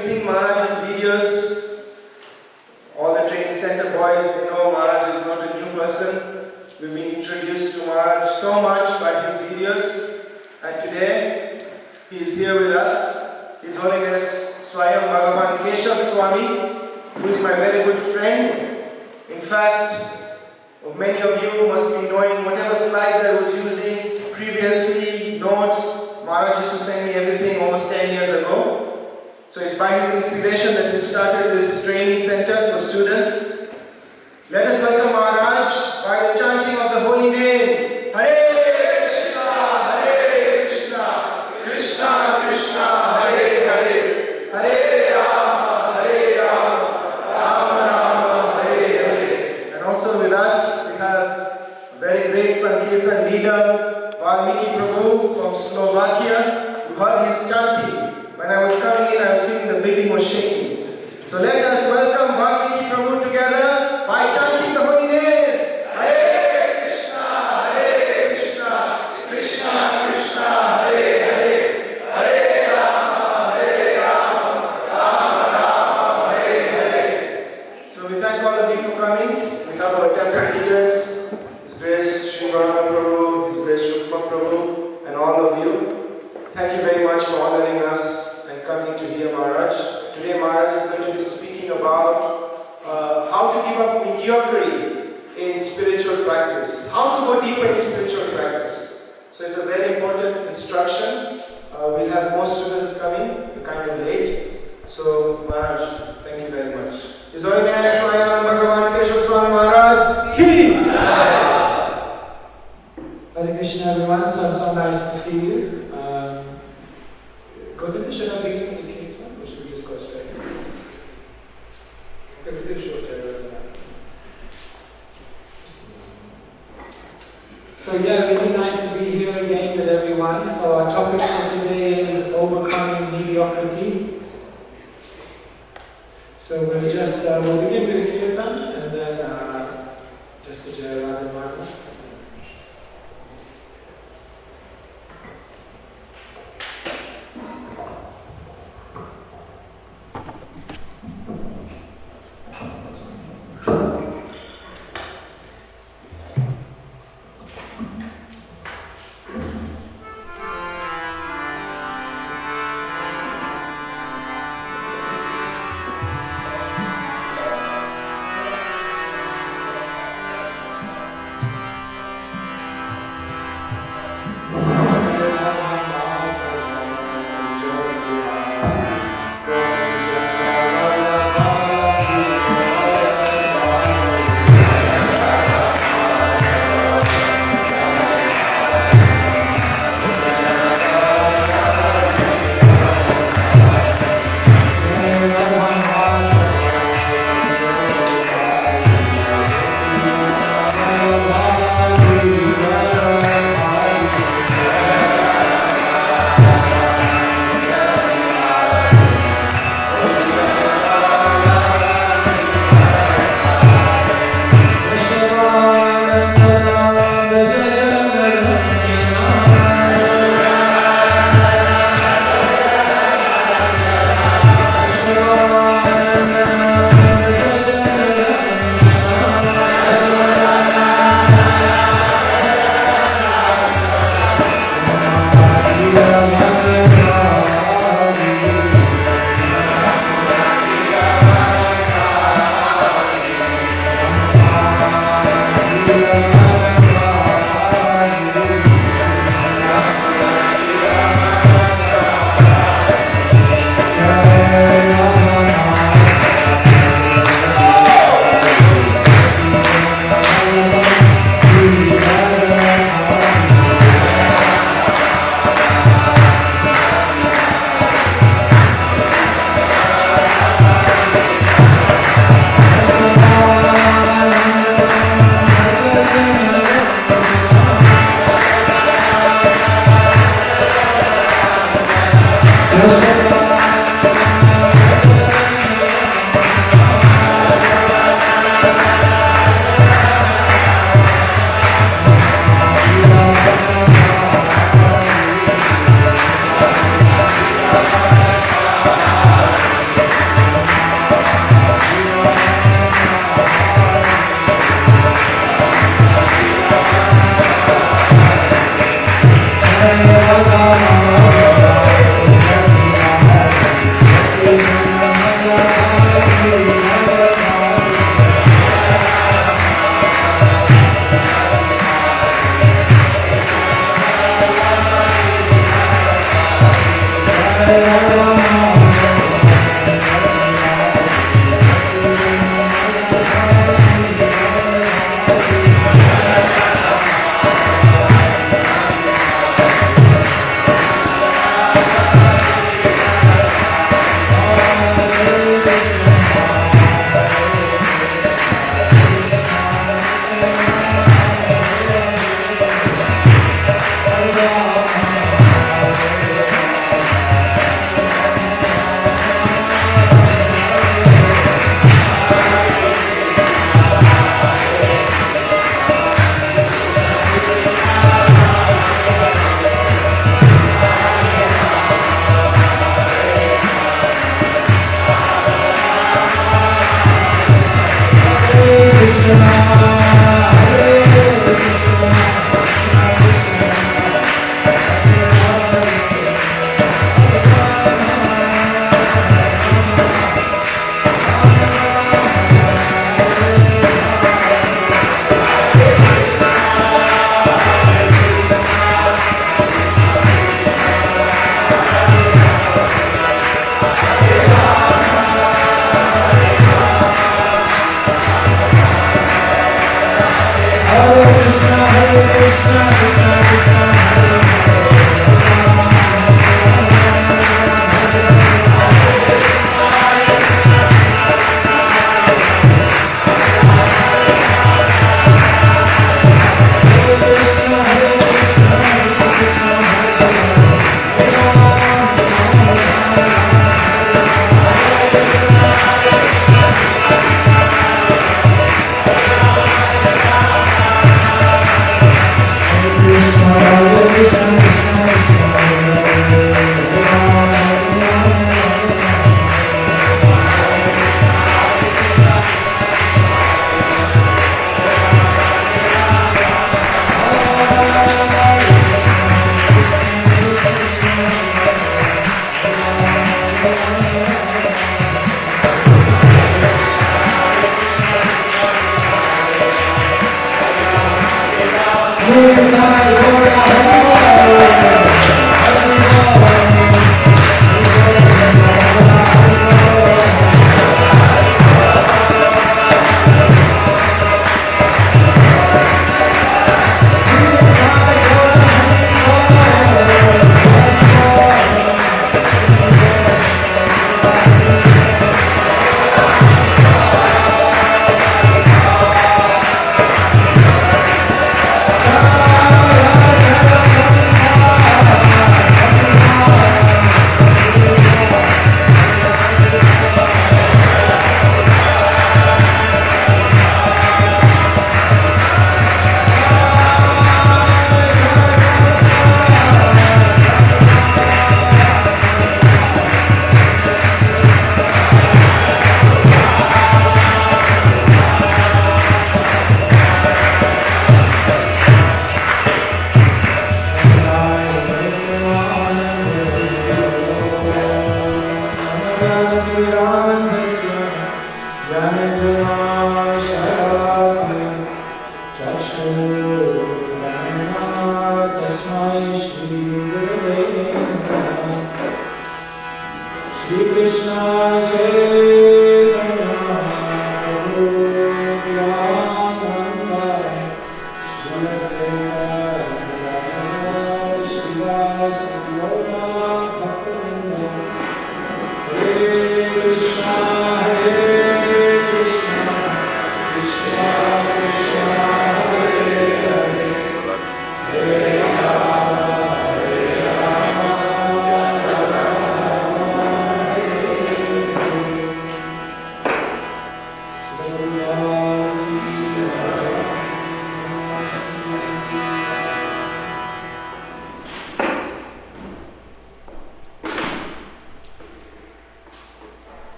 seen Maharaj's videos, all the training center boys, they know Maharaj is not a new person. We've been introduced to Maharaj so much by his videos, and today he is here with us. His Holiness Svayam Bhagavan Keshava Swami, who is my very good friend. In fact, many of you must be knowing whatever slides I was using previously, notes, Maharaj used to send me everything almost 10 years ago. So it's by his inspiration that we started this training center for students. Let us welcome Maharaj by the chanting of the holy name. Hare Krishna, Krishna Krishna, Hare Hare, Hare Rama, Rama Rama, Hare Hare. And also with us we have a very great Sankirtan leader, Valmiki Prabhu from Slovakia. You heard his chanting. When I was coming in, I was feeling the building was shaking. So let us welcome Valmiki Prabhu together by chanting the holy name. Hare Krishna, Krishna Krishna, Hare Hare, Hare Rama, Rama Rama, Hare Hare. So we thank all of you for coming. We have our temple leaders, His Grace Sri Varma Prabhu, His Grace Rukma Prabhu, and all of you. Thank you very much for honoring us and coming to hear Maharaj. Today Maharaj is going to be speaking about how to give up mediocrity in spiritual practice. How to go deeper in spiritual practice. So it's a very important instruction. We'll have more students coming. We're kind of late. So Maharaj, thank you very much. His Holiness Svayam Bhagavan Keshava Swami Maharaja Ki! Hare Krishna everyone, so nice to see you. Should I begin with the kirtan or should we just go straight? Okay, we'll do a short rather. So yeah, really nice to be here again with everyone. So our topic for today is overcoming mediocrity. So we'll begin with the kirtan and then just the Jai Radha Madhava.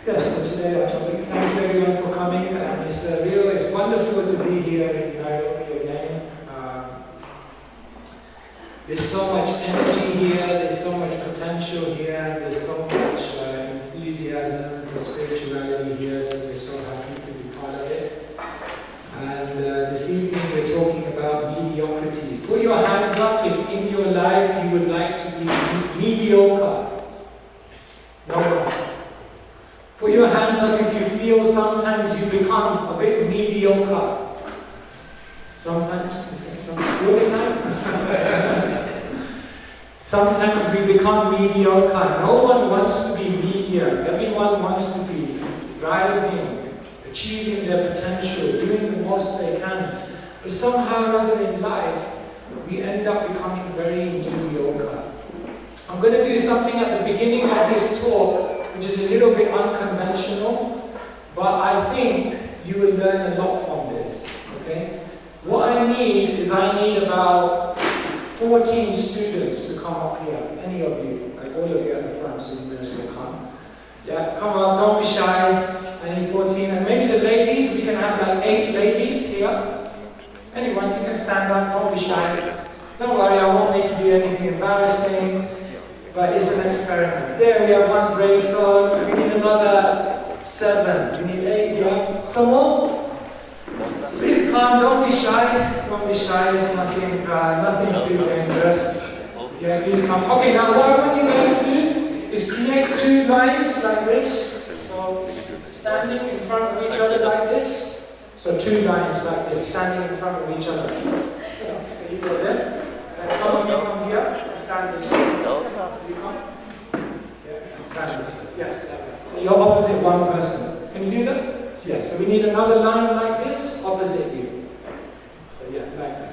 Yes, so today our topic, thank you everyone for coming, and it's wonderful to be here in Nairobi again. There's so much energy here, there's so much potential here, there's so much enthusiasm for spirituality here, so we're so happy to be part of it. And this evening we're talking about mediocrity. Put your hands up if in your life you would like to be mediocre. No one. Put your hands up if you feel sometimes you become a bit mediocre. Sometimes, all the time. Sometimes we become mediocre. No one wants to be mediocre. Everyone wants to be thriving, achieving their potential, doing the most they can. But somehow or other in life, we end up becoming very mediocre. I'm going to do something at the beginning of this talk which is a little bit unconventional, but I think you will learn a lot from this, okay? What I need is about 14 students to come up here. Any of you, like all of you at the front, so you guys will come. Yeah, come on, don't be shy. I need 14, and maybe the ladies, we can have like 8 ladies here. Anyone, you can stand up, don't be shy. Don't worry, I won't make you do anything embarrassing. But it's an experiment. There we have one brave soul. We need another 7. We need 8. Yeah? Some more? Please come. Don't be shy. Don't be shy. It's nothing too dangerous. Yeah, please come. Okay, now what I want you guys to do is create 2 lines like this. So standing in front of each other like this. So 2 lines like this, standing in front of each other. So you go there. And some of you come here and stand this way. You come? Yeah, and stand this way. Yes. So you're opposite one person. Can you do that? Yes. So we need another line like this, opposite you. So yeah, like that.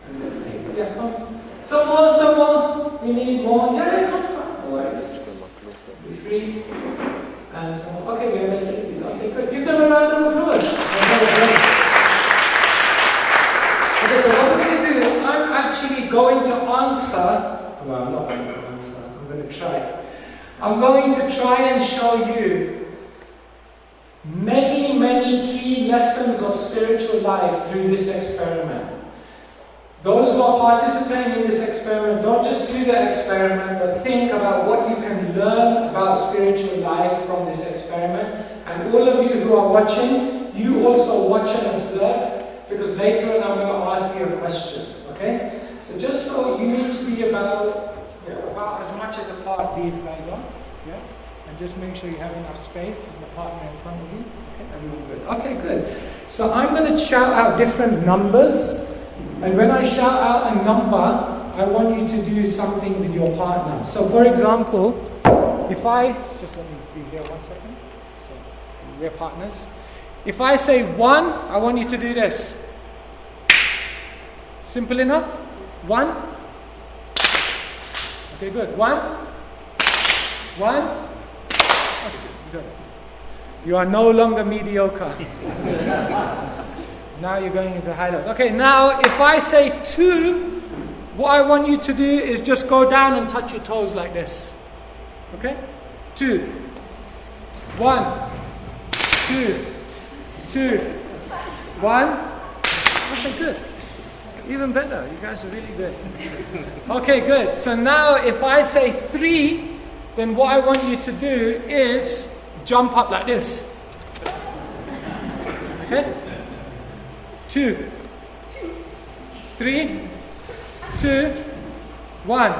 And then, yeah, come. Some more. We need more. Yeah, come. No worries. 3. And some more. Okay, we have 8 ladies. Okay, good. Give them a round of applause. Okay, so what we're going to do, I'm actually going to answer. Well, I'm not going to answer. I'm going to try. I'm going to try and show you many key lessons of spiritual life through this experiment. Those who are participating in this experiment, don't just do the experiment, but think about what you can learn about spiritual life from this experiment. And all of you who are watching, you also watch and observe. Because later on I'm going to ask you a question, okay? So just so you need to be about as much as apart these guys are, yeah? And just make sure you have enough space in the partner in front of you. Okay, everyone good. Okay, good. So I'm going to shout out different numbers, and when I shout out a number, I want you to do something with your partner. So for example, if I, just let me be here 1 second. So we're partners. If I say 1, I want you to do this. Simple enough? 1. Okay, good. 1. Okay, good. You are no longer mediocre. Now you're going into high lows. Okay, now if I say 2, what I want you to do is just go down and touch your toes like this. Okay? 2. 1. 2. 2. 1. Okay, good. Even better. You guys are really good. Okay, good. So now if I say 3, then what I want you to do is jump up like this. Okay? 2. 3. 2. 1.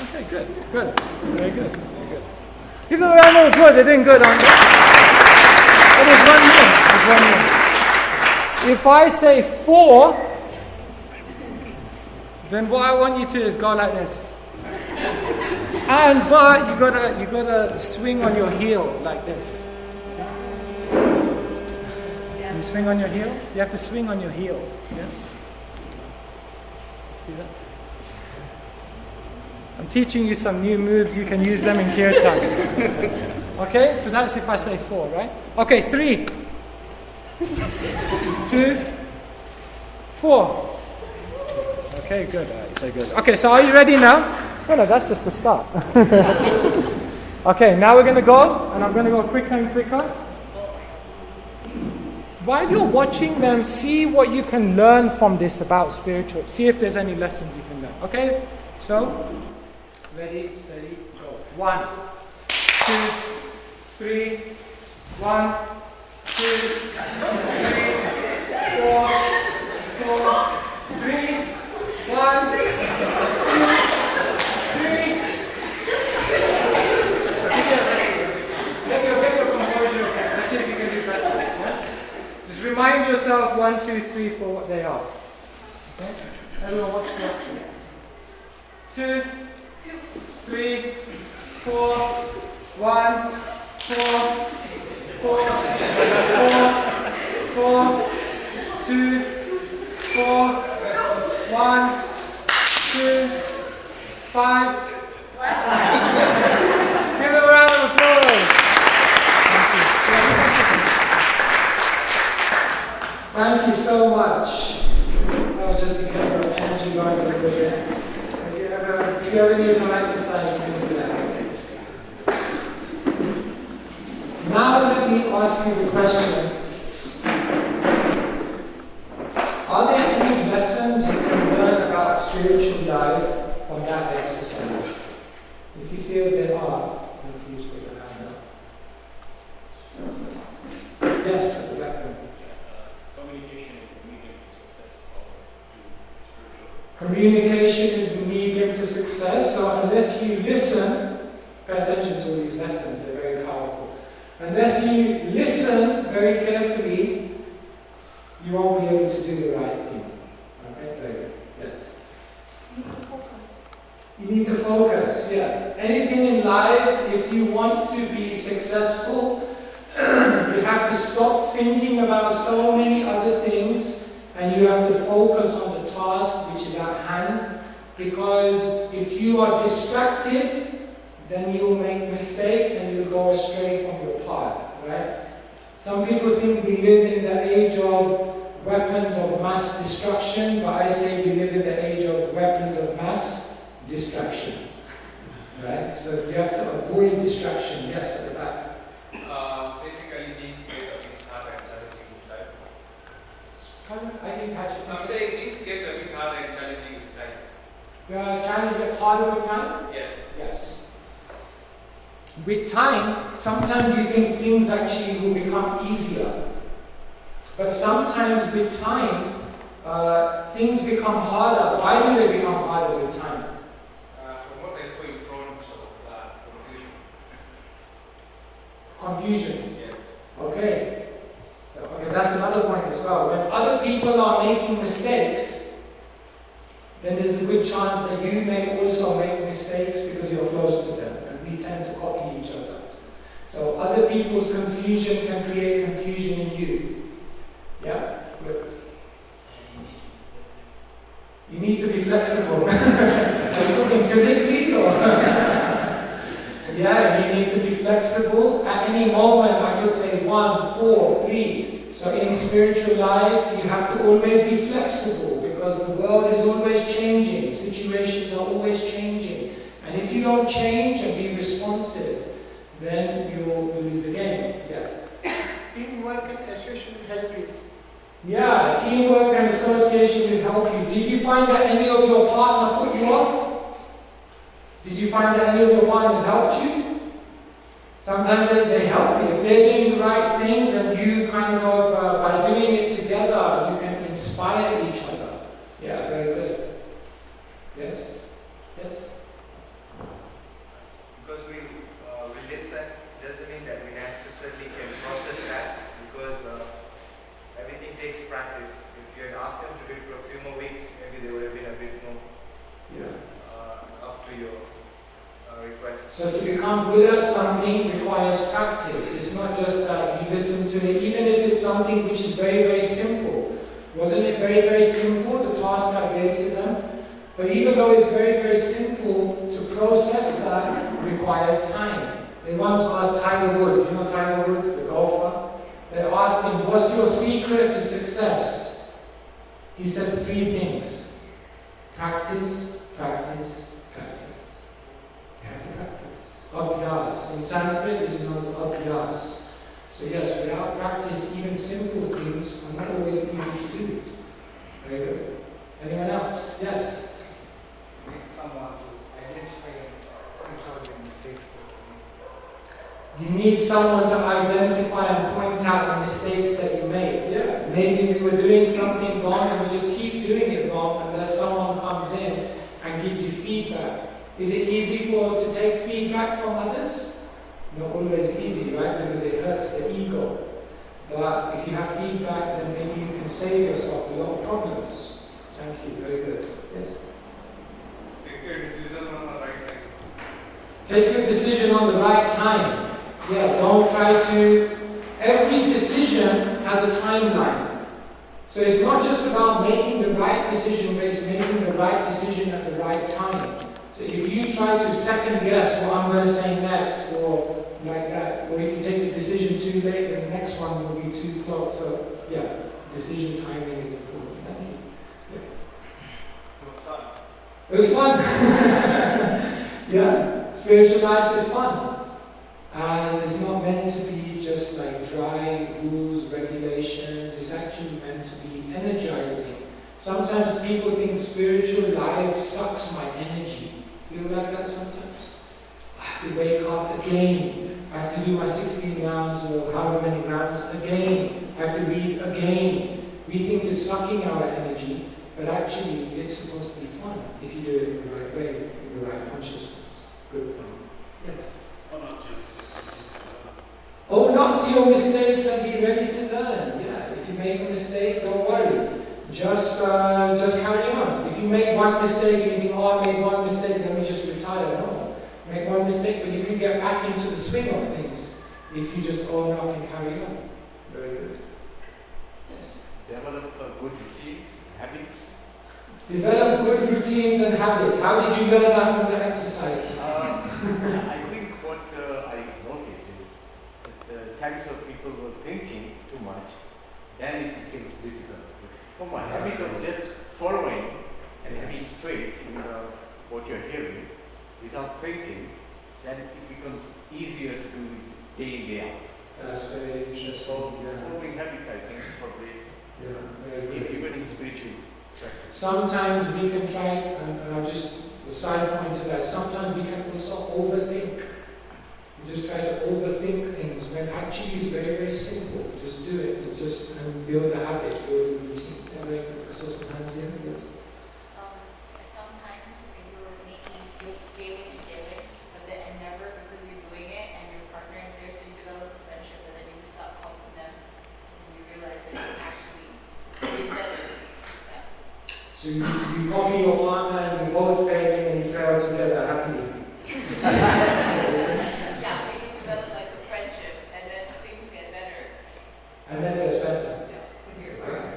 Okay, good. Good. Very good. Very good. Give them a round of applause. They're doing good, aren't they? Oh, there's one more. If I say 4, then what I want you to do is go like this. But you gotta swing on your heel like this. Can you swing on your heel? You have to swing on your heel. Yeah? See that? I'm teaching you some new moves. You can use them in kirtan. Okay, so that's if I say 4, right? Okay, 3, 2, 4. Okay, good. Okay, so are you ready now? No, that's just the start. Okay, now we're going to go, and I'm going to go quicker and quicker. While you're watching them, see what you can learn from this about spiritual. See if there's any lessons you can learn. Okay? So, ready, steady, go. 1, 2, 3, 1, 2, 3, 4, 3, 1, 2, 3. Get your composure. Let's see if you can do better. Yeah? Just remind yourself 1, 2, 3, 4 what they are. Okay? Everyone watch closely. 2, 3, 4, 1, 4, 2, 4, 1, 2, 5. Give them a round of applause. Thank you so much. That was just to get your energy going a little bit. If you ever need some exercise, you can do that. Now let me ask you the question. Are there any lessons you can learn about spiritual life from that exercise? If you feel there are, then please put your hand up. Yes, at the back there. Communication is the medium to success to spiritual. Communication is the medium to success, so unless you listen, pay attention to all these lessons, they're very powerful. Unless you listen very carefully, you won't be able to do the right thing. Okay, very good. Yes. You need to focus. You need to focus, yeah. Anything in life, if you want to be successful, you have to stop thinking about so many other things and you have to focus on the task which is at hand, because if you are distracted, then you'll make mistakes and you'll go astray from your path, right? Some people think we live in the age of weapons of mass destruction, but I say we live in the age of weapons of mass distraction, right? So you have to avoid distraction. Yes, at the back. Basically, things get a bit harder and challenging with time. I didn't catch it. I'm saying things get a bit harder and challenging with time. The challenge gets harder with time? Yes. Yes. With time, sometimes you think things actually will become easier. But sometimes with time, things become harder. Why do they become harder with time? From what I saw in front of confusion. Confusion. Yes. Okay. So, that's another point as well. When other people are making mistakes, then there's a good chance that you may also make mistakes because you're close to them. And we tend to copy each other. So other people's confusion can create confusion in you. Yeah? Good. You need to be flexible. Are you talking physically or? Yeah, you need to be flexible. At any moment, I could say 1, 4, 3. So in spiritual life, you have to always be flexible because the world is always changing. Situations are always changing. And if you don't change and be responsive, then you'll lose the game. Yeah. Teamwork and association will help you. Yeah, teamwork and association will help you. Did you find that any of your partner put you off? Did you find that any of your partners helped you? Sometimes they help you. If they're doing the right thing, then you kind of, by doing it together, you can inspire each other. Yeah, very good. Yes? Yes? Because we listen doesn't mean that we necessarily can process that, because everything takes practice. If you had asked them to do it for a few more weeks, maybe they would have been a bit more up to your request. So to become good at something requires practice. It's not just that you listen to it, even if it's something which is very, very simple. Wasn't it very, very simple, the task I gave to them? But even though it's very, very simple, to process that requires time. They once asked Tiger Woods, you know Tiger Woods, the golfer? They asked him, what's your secret to success? He said 3 things. Practice, practice, practice. You have to practice. Abhyas. In Sanskrit, this is known as abhyas. So yes, without practice, even simple things are not always easy to do. Very good. Anyone else? Yes? Need someone to identify and point out the mistakes that we You need someone to identify and point out the mistakes that you make. Yeah. Maybe we were doing something wrong and we just keep doing it wrong unless someone comes in and gives you feedback. Is it easy to take feedback from others? Not always easy, right? Because it hurts the ego. But if you have feedback, then maybe you can save yourself a lot of problems. Thank you. Very good. Yes? Take a decision on the right time. Take your decision on the right time. Yeah, don't try to... Every decision has a timeline. So it's not just about making the right decision, but it's making the right decision at the right time. So if you try to second guess what I'm going to say next, or like that, or if you take the decision too late, then the next one will be too close. So yeah, decision timing is important. Thank you. Yeah. It was fun. It was fun. Yeah, spiritual life is fun. And it's not meant to be just like dry rules, regulations. It's actually meant to be energizing. Sometimes people think spiritual life sucks my energy. Feel like that sometimes? I have to wake up again. I have to do my 16 rounds or however many rounds again. I have to read again. We think it's sucking our energy, but actually it's supposed to be fun if you do it in the right way, in the right consciousness. Good point. Yes? Own up to your mistakes and be ready to learn. Yeah, if you make a mistake, don't worry. Just carry on. If you make one mistake and you think, oh, I made one mistake, let me just retire. No. Make one mistake, but you can get back into the swing of things if you just own up and carry on. Very good. Yes. Develop good routines, habits. Develop good routines and habits. How did you learn that from the exercise? I think what I notice is that the times of people were thinking too much, then it becomes difficult. But from a habit of just following and having faith in what you're hearing without thinking, then it becomes easier to do it day in, day out. That's very interesting. So following habits, I think, probably Very good. even in spiritual practice. Sometimes we can try, and I'll just a side point to that, sometimes we can also overthink. We just try to overthink things when actually it's very, very simple. Just do it, and build a habit, build a routine. Yes. Sometimes when you're giving and giving, but then never because you're doing it and your partner is there, so you develop a friendship, and then you just stop helping them, and you realize that you actually did better. Yeah. So you copy your partner and you both failing and you fail together happily. Yeah, we can develop like a friendship, and then things get better. And then it gets better. Yeah, when you're Wow.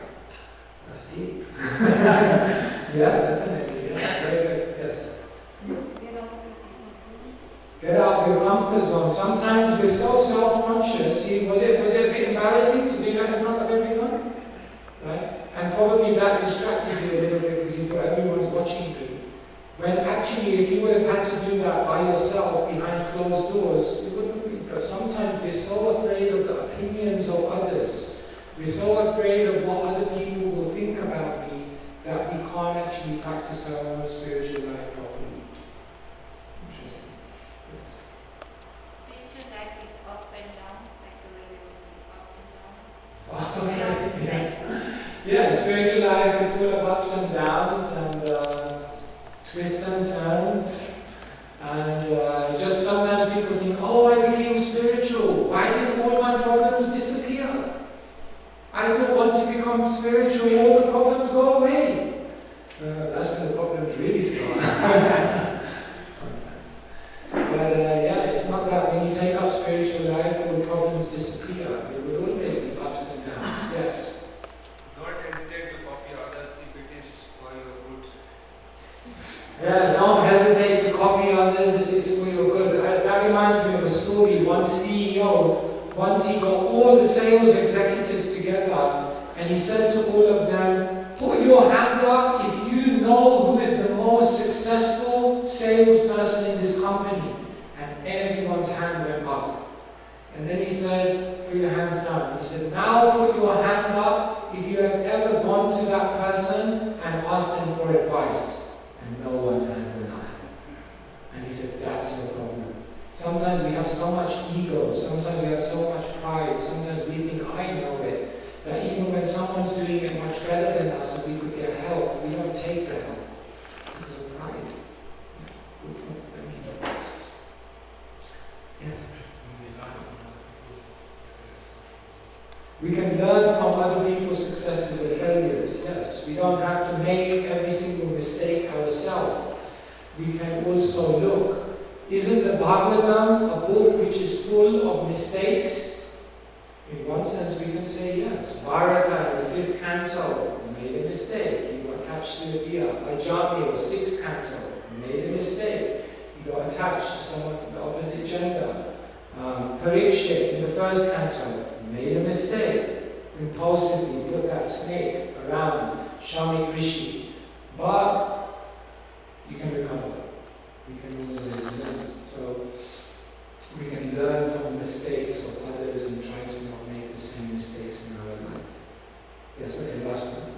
That's deep. Yeah, definitely. Yeah. Very good. Yes. Get out of your comfort zone. Sometimes we're so self-conscious. See, was it a bit embarrassing to do that in front of everyone? Right? And probably that distracted you a little bit because you thought everyone's watching you. When actually, if you would have had to do that by yourself behind closed doors, you wouldn't be. But sometimes we're so afraid of the opinions of others. We're so afraid of what other people will think about me that we can't actually practice our own spiritual life properly. Interesting. Yes. Spiritual life is up and down, like the way you up and down. Oh, yeah, spiritual life is full of ups and downs and twists and turns. And just sometimes people think, oh, I became spiritual. Why did all my problems disappear? I thought once you become spiritual, all the problems go away. That's when the problems really start. But yeah, it's not that when you take up spiritual life, all the problems disappear. There will always be ups and downs. Yes. Don't hesitate to copy others if it is for your good. Yeah, don't hesitate to copy others if it's for your good. That reminds me of a story. One CEO, once he got all the sales executives together and he said to all of them, put your hand up if you know who is the most successful salesperson in this company. And everyone's hand went up. And then he said, put your hands down. He said, now put your hand up if you have ever gone to that person and asked them for advice. And no one's hand went up. And he said, that's your problem. Sometimes we have so much ego, sometimes we have so much pride, sometimes we think, I know it, that even when someone's doing it much better than us and we could get help, we don't take the help because of pride. Good point, thank you. Yes? We can learn from other people's successes or failures, yes. We don't have to make every single mistake ourselves. We can also look. Isn't the Bhagavatam a book which is full of mistakes? In one sense we can say yes. Bharata in the 5th canto made a mistake. He got attached to the deer. Ajami, 6th canto, made a mistake. He got attached to someone of the opposite gender. Parikshit in the 1st canto made a mistake. Impulsively put that snake around Shami Rishi. But you can recover. We can always learn. So we can learn from the mistakes of others and try to not make the same mistakes in our life. Yes, okay, last one.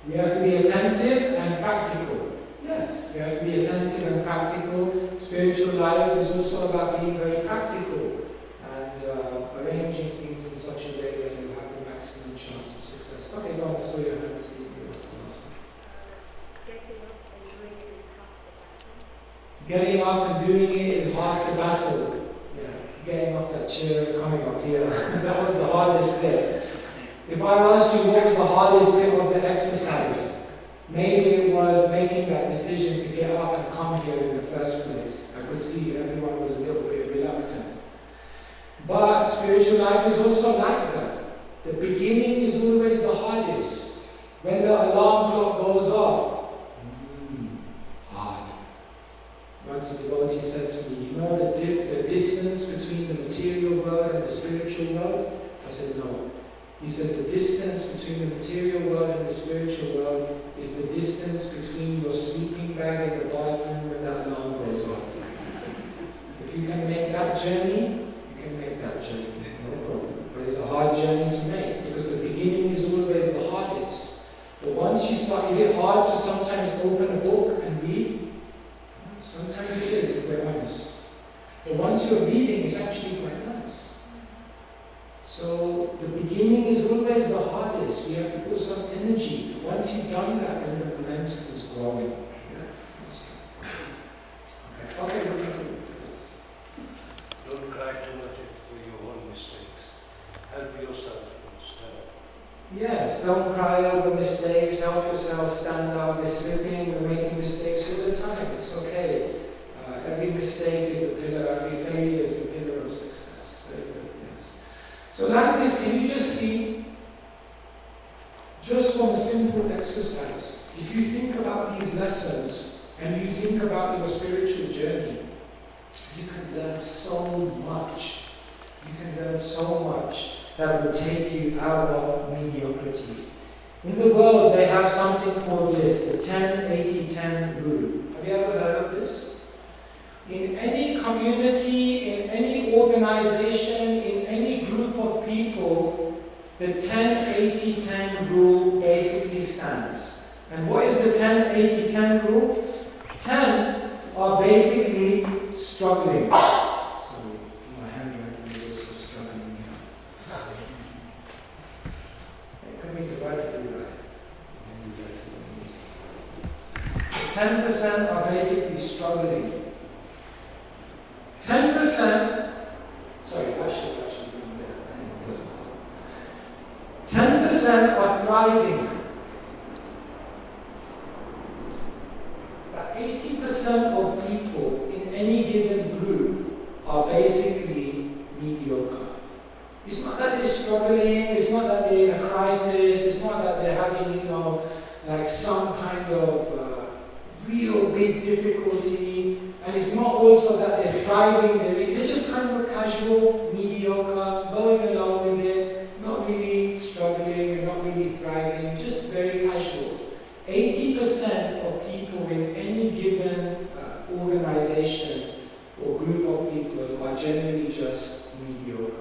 We have to be attentive and practical. Yes, we have to be attentive and practical. Spiritual life is also about being very practical and arranging things in such a way that you have the maximum chance of success. Okay, go on, I saw your hand. Getting up and doing it is half the battle. Yeah, getting off that chair, coming up here. That was the hardest bit. If I asked you what was the hardest bit of the exercise, maybe it was making that decision to get up and come here in the first place. I could see everyone was a little bit reluctant. But spiritual life is also like that. The beginning is always the hardest. When the alarm clock goes off, hard. Once a devotee said to me, you know the distance between the material world and the spiritual world? I said, no. He said, the distance between the material world and the spiritual world is the distance between your sleeping bag and the bathroom when that alarm goes off. If you can make that journey, you can make that journey, no problem. But it's a hard journey to make because the beginning is always the hardest. But once you start, is it hard to sometimes open a book and read? Sometimes it is, if we're honest. But once you're reading, it's actually quite nice. So the beginning is always the hardest. We have to put some energy. Once you've done that, then the momentum is growing. Yeah. Okay, we're going to this. Don't cry too much for your own mistakes. Help yourself instead. Yes, don't cry over mistakes. Help yourself stand up. We're slipping, we're making mistakes all the time. It's okay. Every mistake is the pillar, every failure is the pillar of success. Very good, yes. So like this, can you just see, just from a simple exercise, if you think about these lessons and you think about your spiritual journey, you can learn so much. You can learn so much that will take you out of mediocrity. In the world, they have something called this, the 10-80-10 rule. Have you ever heard of this? In any community, in any organization, in any group of people, the 10-80-10 rule basically stands. And what is the 10-80-10 rule? 10 are basically struggling. So my handwriting is also struggling here. It could be to write it, right? 10% are basically struggling. 10%, sorry, I should do better. 10% are thriving. But 80% of people in any given group are basically mediocre. It's not that they're struggling, it's not that they're in a crisis, it's not that they're having, like some kind of real big difficulty. And it's not also that they're thriving, they're just kind of casual, mediocre, going along with it, not really struggling, not really thriving, just very casual. 80% of people in any given people are generally just mediocre.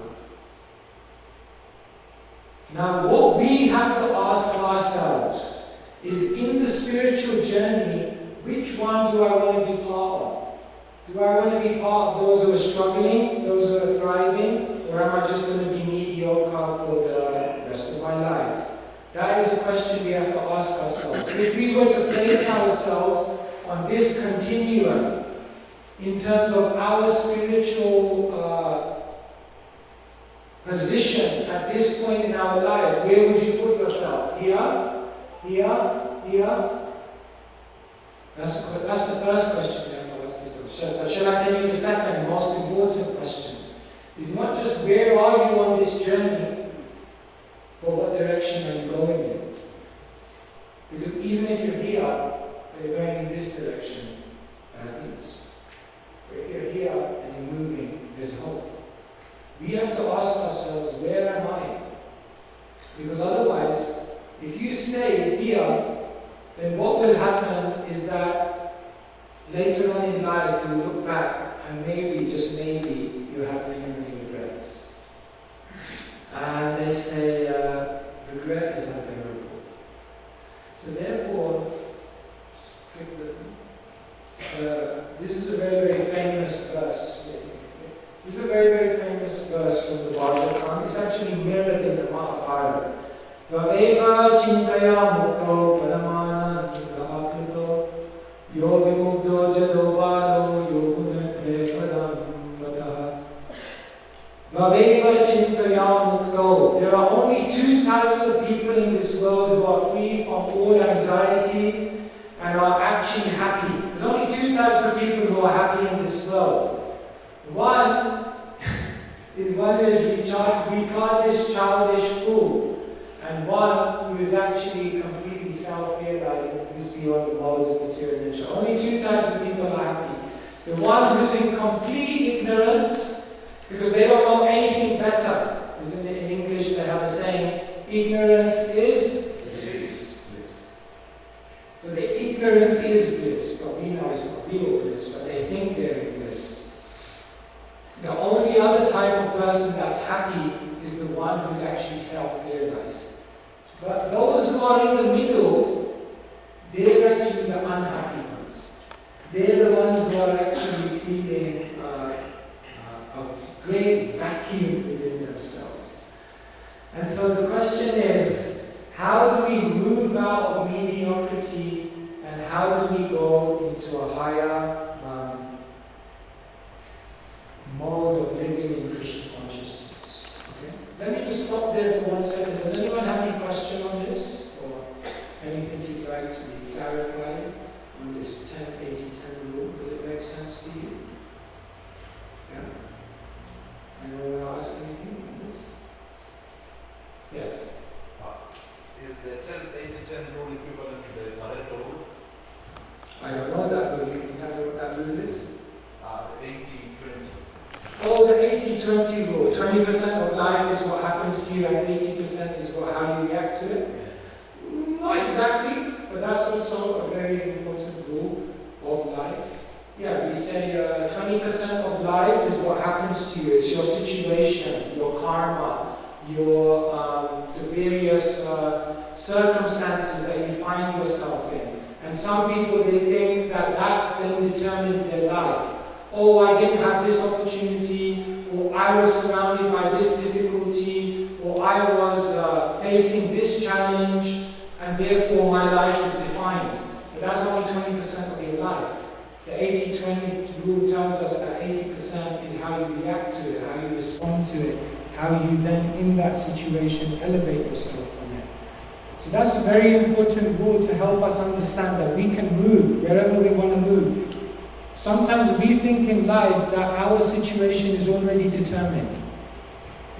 Now, what we have to ask ourselves is, in the spiritual journey, which one do I want to be part of? Do I want to be part of those who are struggling, those who are thriving, or am I just going to be mediocre for the rest of my life? That is a question we have to ask ourselves. If we were to place ourselves on this continuum, in terms of our spiritual position at this point in our life, where would you put yourself? Here? Here? Here? That's the first question we have to ask yourself. Shall I tell you the second, most important question? It's not just where are you on this journey, but what direction are you going in? Because even if you're here, and you're going in this direction, bad news. But if you're here and you're moving, there's hope. We have to ask ourselves, where am I? Because otherwise, if you stay here, then what will happen is that later on in life you look back and maybe, just maybe, you have many regrets. And they say, regret is unbearable. So therefore, click with me. This is a very, very famous verse. This is a very, very famous verse from the Bhagavan. It's actually mirrored in the Mahabharata. Vaveva chintaya mukto paramana akrito yo vimukto jadovalo yo gunate padam vataha. Vaveva chintaya mukto. There are only two types of people in this world who are free from all anxiety and are actually happy. There's only two types of people who are happy in this world. One is retarded, childish fool. And one who is actually completely self-realizing, who's beyond the worlds of material nature. Only two types of people are happy. The one who's in complete ignorance, because they don't know anything better. Isn't it in English they have a saying, ignorance is bliss. So the ignorance is bliss, but we know it's not real bliss, but they think they're in bliss. The only other type of person that's happy is the one who's actually self-realized. But those who are in the middle, they're actually the unhappy ones. They're the ones who are actually feeling a great vacuum within themselves. And so the question is, how do we move out of mediocrity and how do we go into a higher mode of living in Krishna consciousness? Okay? Let me just stop there for 1 second. Does anyone have any question on this? Or anything you'd like to be clarified on this 10-80-10 rule? Does it make sense to you? Yeah? Anyone want to ask anything on this? Yes? Is the 10-80-10 rule equivalent to the Pareto rule? I don't know that rule. Can you tell me what that rule is? 80-20. Oh, the 80-20 rule. 20% of life is what happens to you and 80% is how you react to it. Not exactly, but that's also a very important rule of life. Yeah, we say 20% of life is what happens to you. It's your situation, your karma, your the various circumstances that you find yourself in. And some people, they think that then determines their life. Oh, I didn't have this opportunity, or I was surrounded by this difficulty, or I was facing this challenge, and therefore my life is defined. But that's only 20% of your life. The 80-20 rule tells us that 80% is how you react to it, how you respond to it, how you then, in that situation, elevate yourself from it. So that's a very important rule to help us understand that we can move wherever we want to move. Sometimes we think in life that our situation is already determined.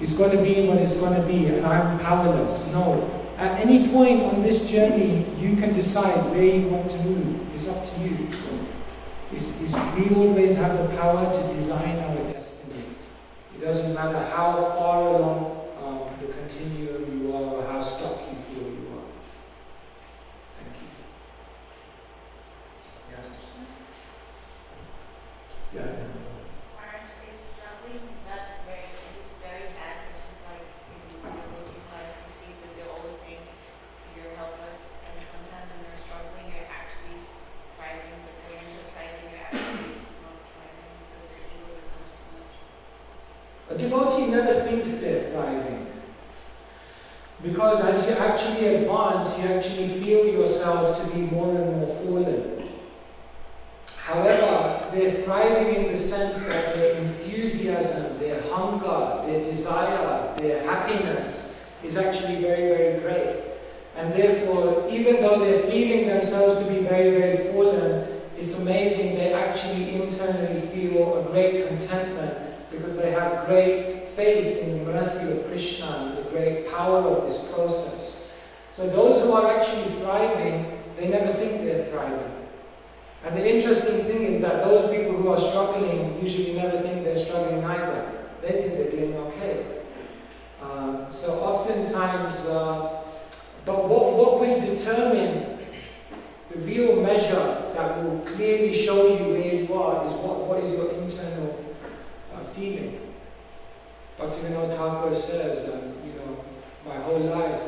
It's going to be what it's going to be, and I'm powerless. No. At any point on this journey, you can decide where you want to move. It's up to you. We always have the power to design our destiny. It doesn't matter how far along the continuum you are or how stuck you feel you are. Thank you. Yes? Yeah. Maharaj, A devotee never thinks they're thriving. Because as you actually advance, you actually feel yourself to be more and more fallen. However, they're thriving in the sense that their enthusiasm, their hunger, their desire, their happiness is actually very, very great. And therefore, even though they're feeling themselves to be very, very fallen, it's amazing they actually internally feel a great contentment because they have great faith in the mercy of Krishna and the great power of this process. So those who are actually thriving, they never think they're thriving. And the interesting thing is that those people who are struggling usually never think they're struggling either. They think they're doing okay. So oftentimes, but what will determine the real measure that will clearly show you where you are is what is your internal feeling. Bhaktivinoda Thakur says, my whole life,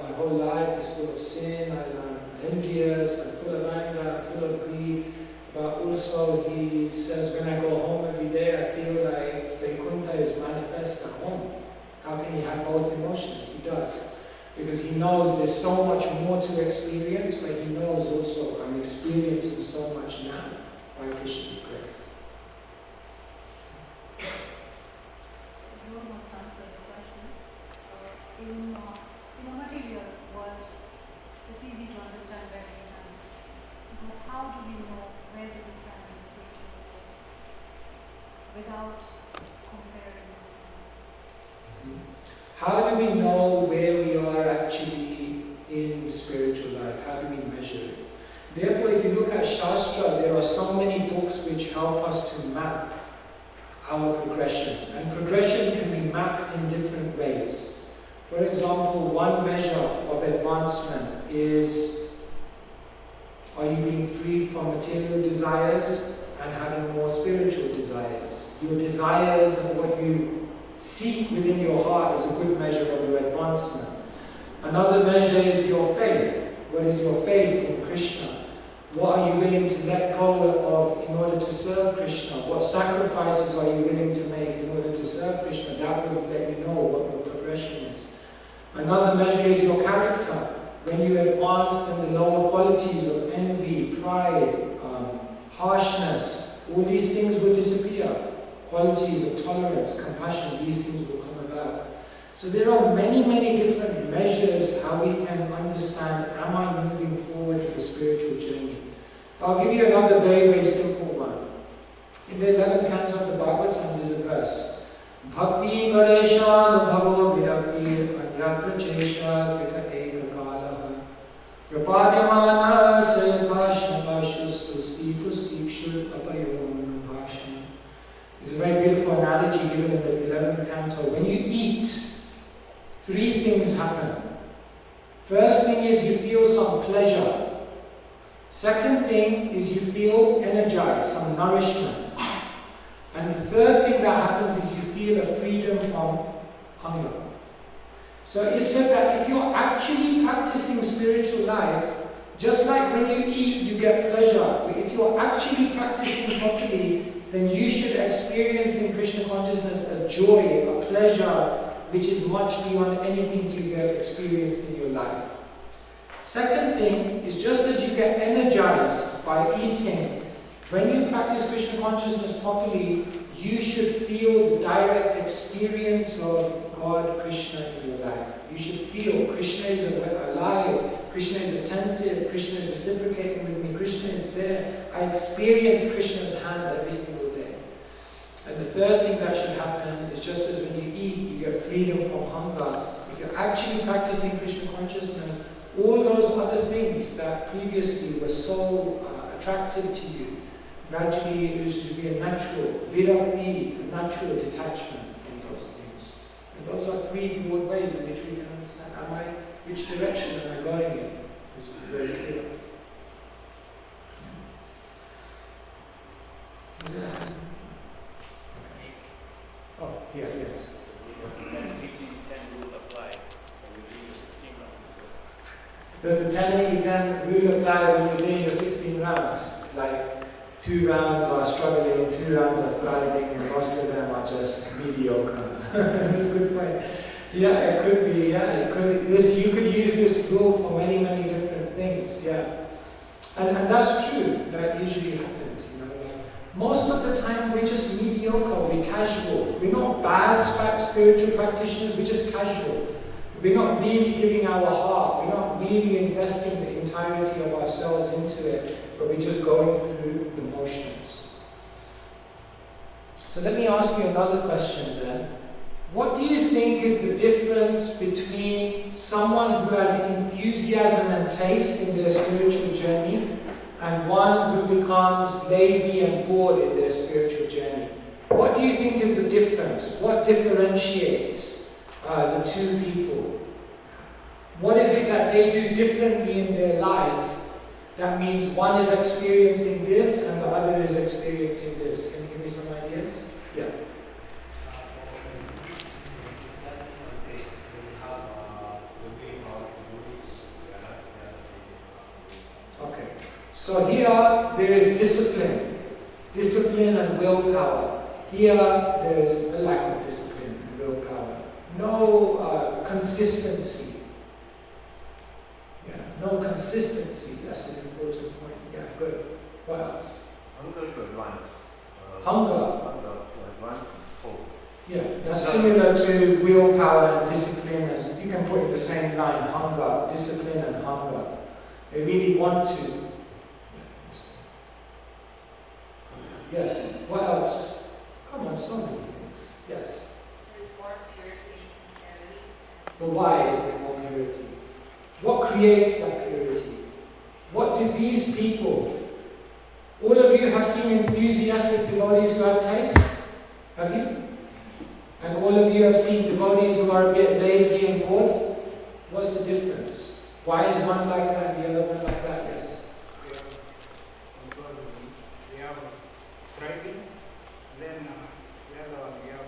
my whole life is full of sin, I'm envious, I'm full of anger, I'm full of greed. But also he says, when I go home every day, I feel like Vaikuntha is manifest at home. How can he have both emotions? He does. Because he knows there's so much more to experience, but he knows also I'm experiencing so much now by Krishna's grace. You almost answered the question. In a material world, it's easy to understand where we stand. But how do we know where do we stand in the spiritual world without comparing with someone else? How do we know where we are actually in spiritual life? How do we measure it? Therefore, if you look at Shastra, there are so many books which help us to map our progression. And progression can be mapped in different ways. For example, one measure of advancement is, are you being freed from material desires and having more spiritual desires? Your desires and what you seek within your heart is a good measure of your advancement. Another measure is your faith. What is your faith in Krishna? What are you willing to let go of in order to serve Krishna? What sacrifices are you willing to make in order to serve Krishna? That will let you know what your progression is. Another measure is your character. When you advance, then the lower qualities of envy, pride, harshness, all these things will disappear. Qualities of tolerance, compassion, these things will come about. So there are many, many different measures how we can understand, am I moving forward in the spiritual journey? I'll give you another very, very simple one. In the 11th canto of the Bhagavatam, there's a verse. Bhakti Ganesha Nubhavo Virakti Anyatra Chesha Vika Eka Kalaha Prapadyamana Sevashna Vashus Tusti Pustikshut Apayom Bhasham. It's a very beautiful analogy given in the 11th canto. When you eat, three things happen. First thing is you feel some pleasure. Second thing is you feel energized, some nourishment. And the third thing that happens is you feel a freedom from hunger. So it's said that if you're actually practicing spiritual life, just like when you eat, you get pleasure. But if you're actually practicing properly, then you should experience in Krishna consciousness a joy, a pleasure, which is much beyond anything you've ever experienced in your life. Second thing is just as you get energized by eating, when you practice Krishna consciousness properly, you should feel the direct experience of God, Krishna in your life. You should feel Krishna is alive, Krishna is attentive, Krishna is reciprocating with me, Krishna is there. I experience Krishna's hand every single day. And the third thing that should happen is just as when you eat, you get freedom from hunger. If you're actually practicing Krishna consciousness, all those other things that previously were so attractive to you, gradually it used to be a natural virakti, a natural detachment from those things. And those are three broad ways in which we can understand, which direction am I going in? It's very clear. Oh, yeah, yes. Does the 10-80-10 rule apply when you're doing your 16 rounds? Like, 2 rounds are struggling, 2 rounds are thriving, and most of them are just mediocre. That's a good point. Yeah, it could be, yeah, it could. You could use this rule for many, many different things, yeah. And that's true, that usually happens, you know. Like, most of the time we're just mediocre, we're casual. We're not bad spiritual practitioners, we're just casual. We're not really giving our heart, we're not really investing the entirety of ourselves into it, but we're just going through the motions. So let me ask you another question then. What do you think is the difference between someone who has enthusiasm and taste in their spiritual journey and one who becomes lazy and bored in their spiritual journey? What do you think is the difference? What differentiates the two people? What is it that they do differently in their life that means one is experiencing this and the other is experiencing this? Can you give me some ideas? Yeah. Okay. So here there is discipline and willpower. Here there is a lack of discipline and willpower. No consistency. Yeah, no consistency. That's an important point. Yeah, good. What else? Hunger to advance. Hunger. Hunger to advance forward. Yeah, that's similar to willpower and discipline, and you can put in the same line, hunger, discipline and hunger. They really want to. Yes, what else? Come on, so many things. Yes. There's more purity and sincerity. But why is there more purity? What creates that purity? What do these people, all of you have seen enthusiastic devotees who have taste? Have you? And all of you have seen devotees who are a bit lazy and bored? What's the difference? Why is one like that and the other one like that? Yes? We have thriving, then we have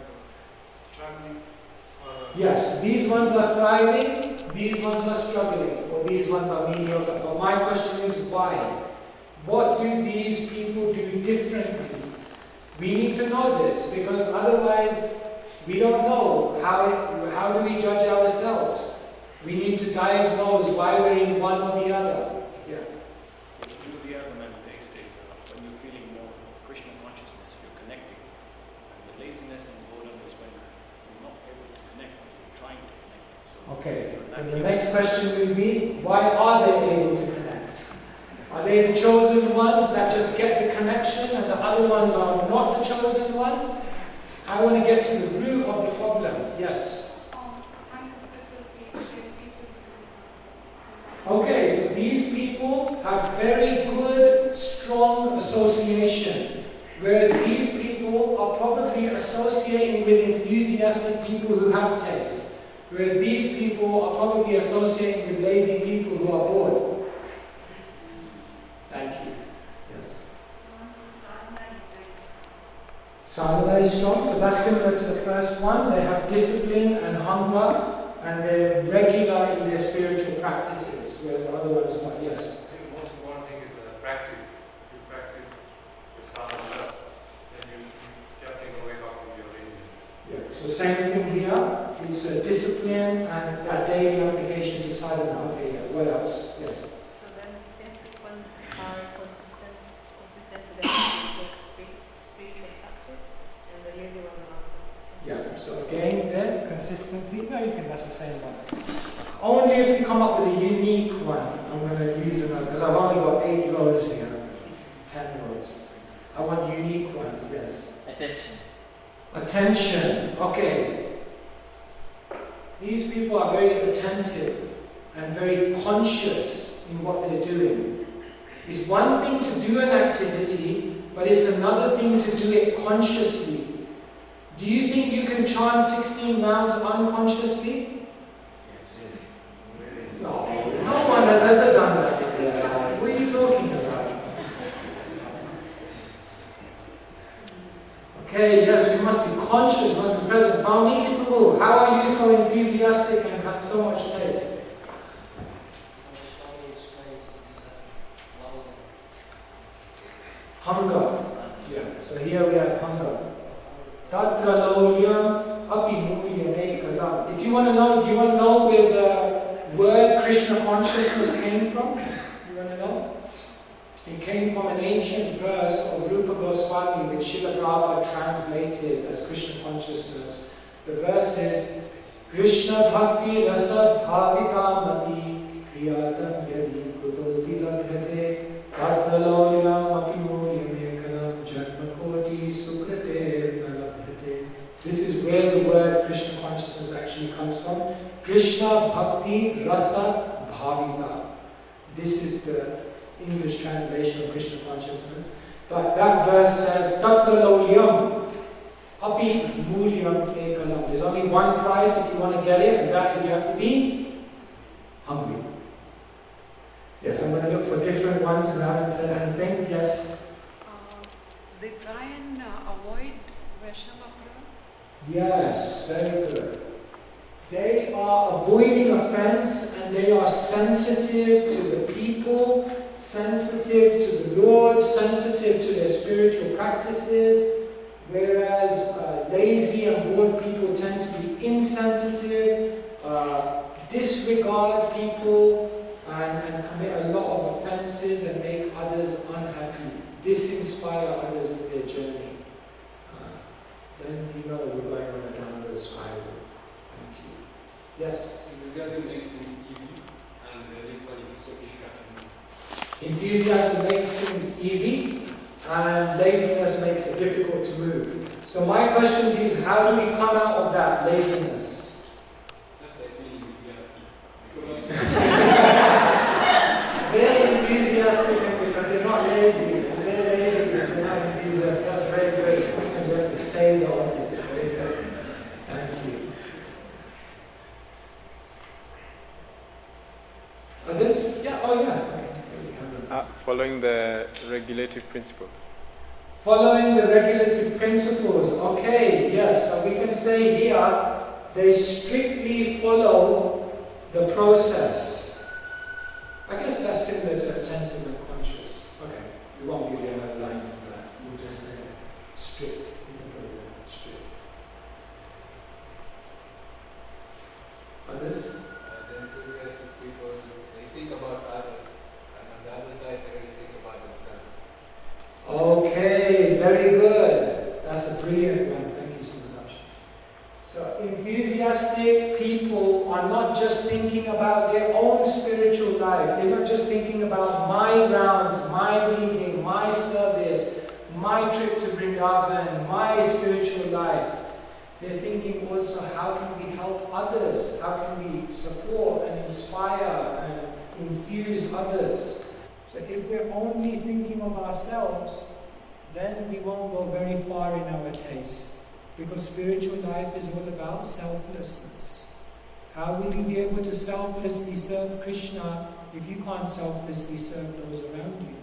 struggling. Yes, these ones are thriving, these ones are struggling, or these ones are mediocre. But my question is why? What do these people do differently? We need to know this, because otherwise we don't know how do we judge ourselves. We need to diagnose why we're in one or the other. Yeah. Enthusiasm and taste is when you're feeling more Krishna consciousness, you're connecting. And the laziness and boredom is when you're not able to connect, but you're trying to connect. So Okay, and the next question will be, why are they able to connect? Are they the chosen ones that just get the connection and the other ones are not the chosen ones? I want to get to the root of the problem. Yes. Okay, so these people have very good, strong association, whereas these people are probably associating with enthusiastic people who have taste, whereas these people are probably associating with lazy people who are bored. Thank you. Yes. Sadhana is strong, so that's similar to the first one. They have discipline and hunger, and they're regular in their spiritual practices, whereas the other one is not. Yes? I think the most important thing is the practice. You practice your sadhana, then you definitely go wake up from your laziness. Yeah. So same thing here. It's a discipline and a daily application to sadhana. Okay, yeah. What else? Yes. So then, since people are consistent with their spiritual practice, and the lazy ones are not consistent. Yeah, so again, then, consistency. No, you can, that's the same one. Only if you come up with a unique one. I'm going to use another, because I've only got 8 rows here, 10 rows. I want unique ones, yes. Attention. Attention, okay. These people are very attentive and very conscious in what they're doing. It's one thing to do an activity, but it's another thing to do it consciously. Do you think you can chant 16 rounds unconsciously? Yes. No, no one has ever done that in their life. What are you talking about? Okay, yes, we must be conscious, must be present. Valmiki Prabhu, how are you so enthusiastic and have so much taste? Hunger. So here we have hunger. Tatra lolyam apimulyam ekalam. If you want to know, do you want to know where the word Krishna consciousness came from? You want to know? It came from an ancient verse of Rupa Goswami which Srila Prabhupada translated as Krishna consciousness. The verse is Krishna bhakti rasa bhavitamati priyadam yadi kudoti labhyate tatra lolyam apimulyam ekalam janma koti sukrate nalabhyate. This is where the word Krishna consciousness actually comes from. Krishna bhakti rasa bhavita. This is the English translation of Krishna consciousness. But that verse says tatra lolyam api mulyam ekalam. There's only one price if you want to get it, and that is you have to be hungry. Yes, I'm going to look for different ones who haven't said anything. Yes? They try and avoid Vaishnava. Yes, very good. They are avoiding offense and they are sensitive to the people, sensitive to the Lord, sensitive to their spiritual practices, whereas lazy and bored people tend to be insensitive, disregard people, and commit a lot of offenses and make others unhappy, disinspire others in their journey. Then you know we're going on a downward spiral. Thank you. Yes? Enthusiasm makes things easy, and this one is so difficult. Enthusiasm makes things easy, and laziness makes it difficult to move. So my question to you is, how do we come out of that laziness? That's like being enthusiastic. They're enthusiastic because they're not lazy. And they're lazy because they're not enthusiastic. That's very good. Sometimes you have to say the audience. Very good. Thank you. Others? Yeah, oh yeah. Okay. Following the regulative principles. Following the regulative principles. Okay, yes. So we can say here, they strictly follow the process. I guess that's similar to attentive and conscious. Okay, we won't give you another line from that. We'll just say strict. Strict. Others? The enthusiastic people, they think about others, and on the other side, they really think about themselves. Okay, very good. That's a brilliant one. Thank you so much. So enthusiastic people are not just thinking about their own spiritual life. They're not just thinking about my rounds, my reading, my service, my trip to Vrindavan, my spiritual life. They're thinking also, how can we help others? How can we support and inspire and enthuse others? So if we're only thinking of ourselves, then we won't go very far in our taste. Because spiritual life is all about selflessness. How will you be able to selflessly serve Krishna if you can't selflessly serve those around you?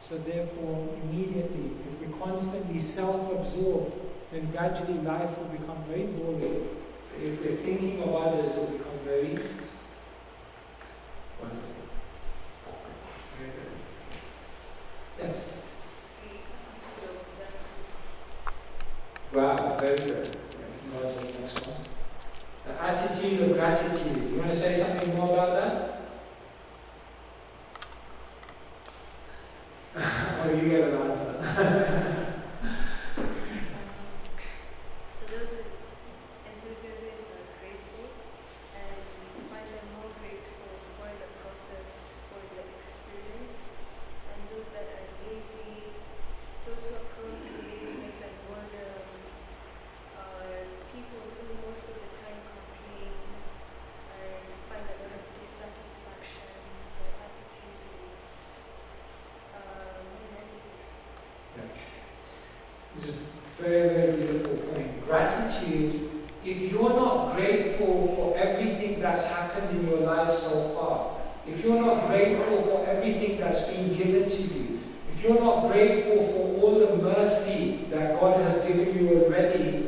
So therefore, immediately, if we're constantly self-absorbed, then gradually life will become very boring. If we're thinking of others, it will become very wonderful. Very good. Yes? Wow, very good. Go on to the next one. The attitude of gratitude. You want to say something more about that? Or you get an answer? So those with enthusiasm are grateful, and we find them more grateful for the process, for the experience, and those that are lazy, those who are prone to laziness and boredom, are people who most of the time complain and find a lot of dissatisfaction. Their attitude is negative. This is a very, very beautiful point. Gratitude, if you're not grateful for everything that's happened in your life so far, if you're not grateful for everything that's been given to you, if you're not grateful for all the mercy that God has given you already,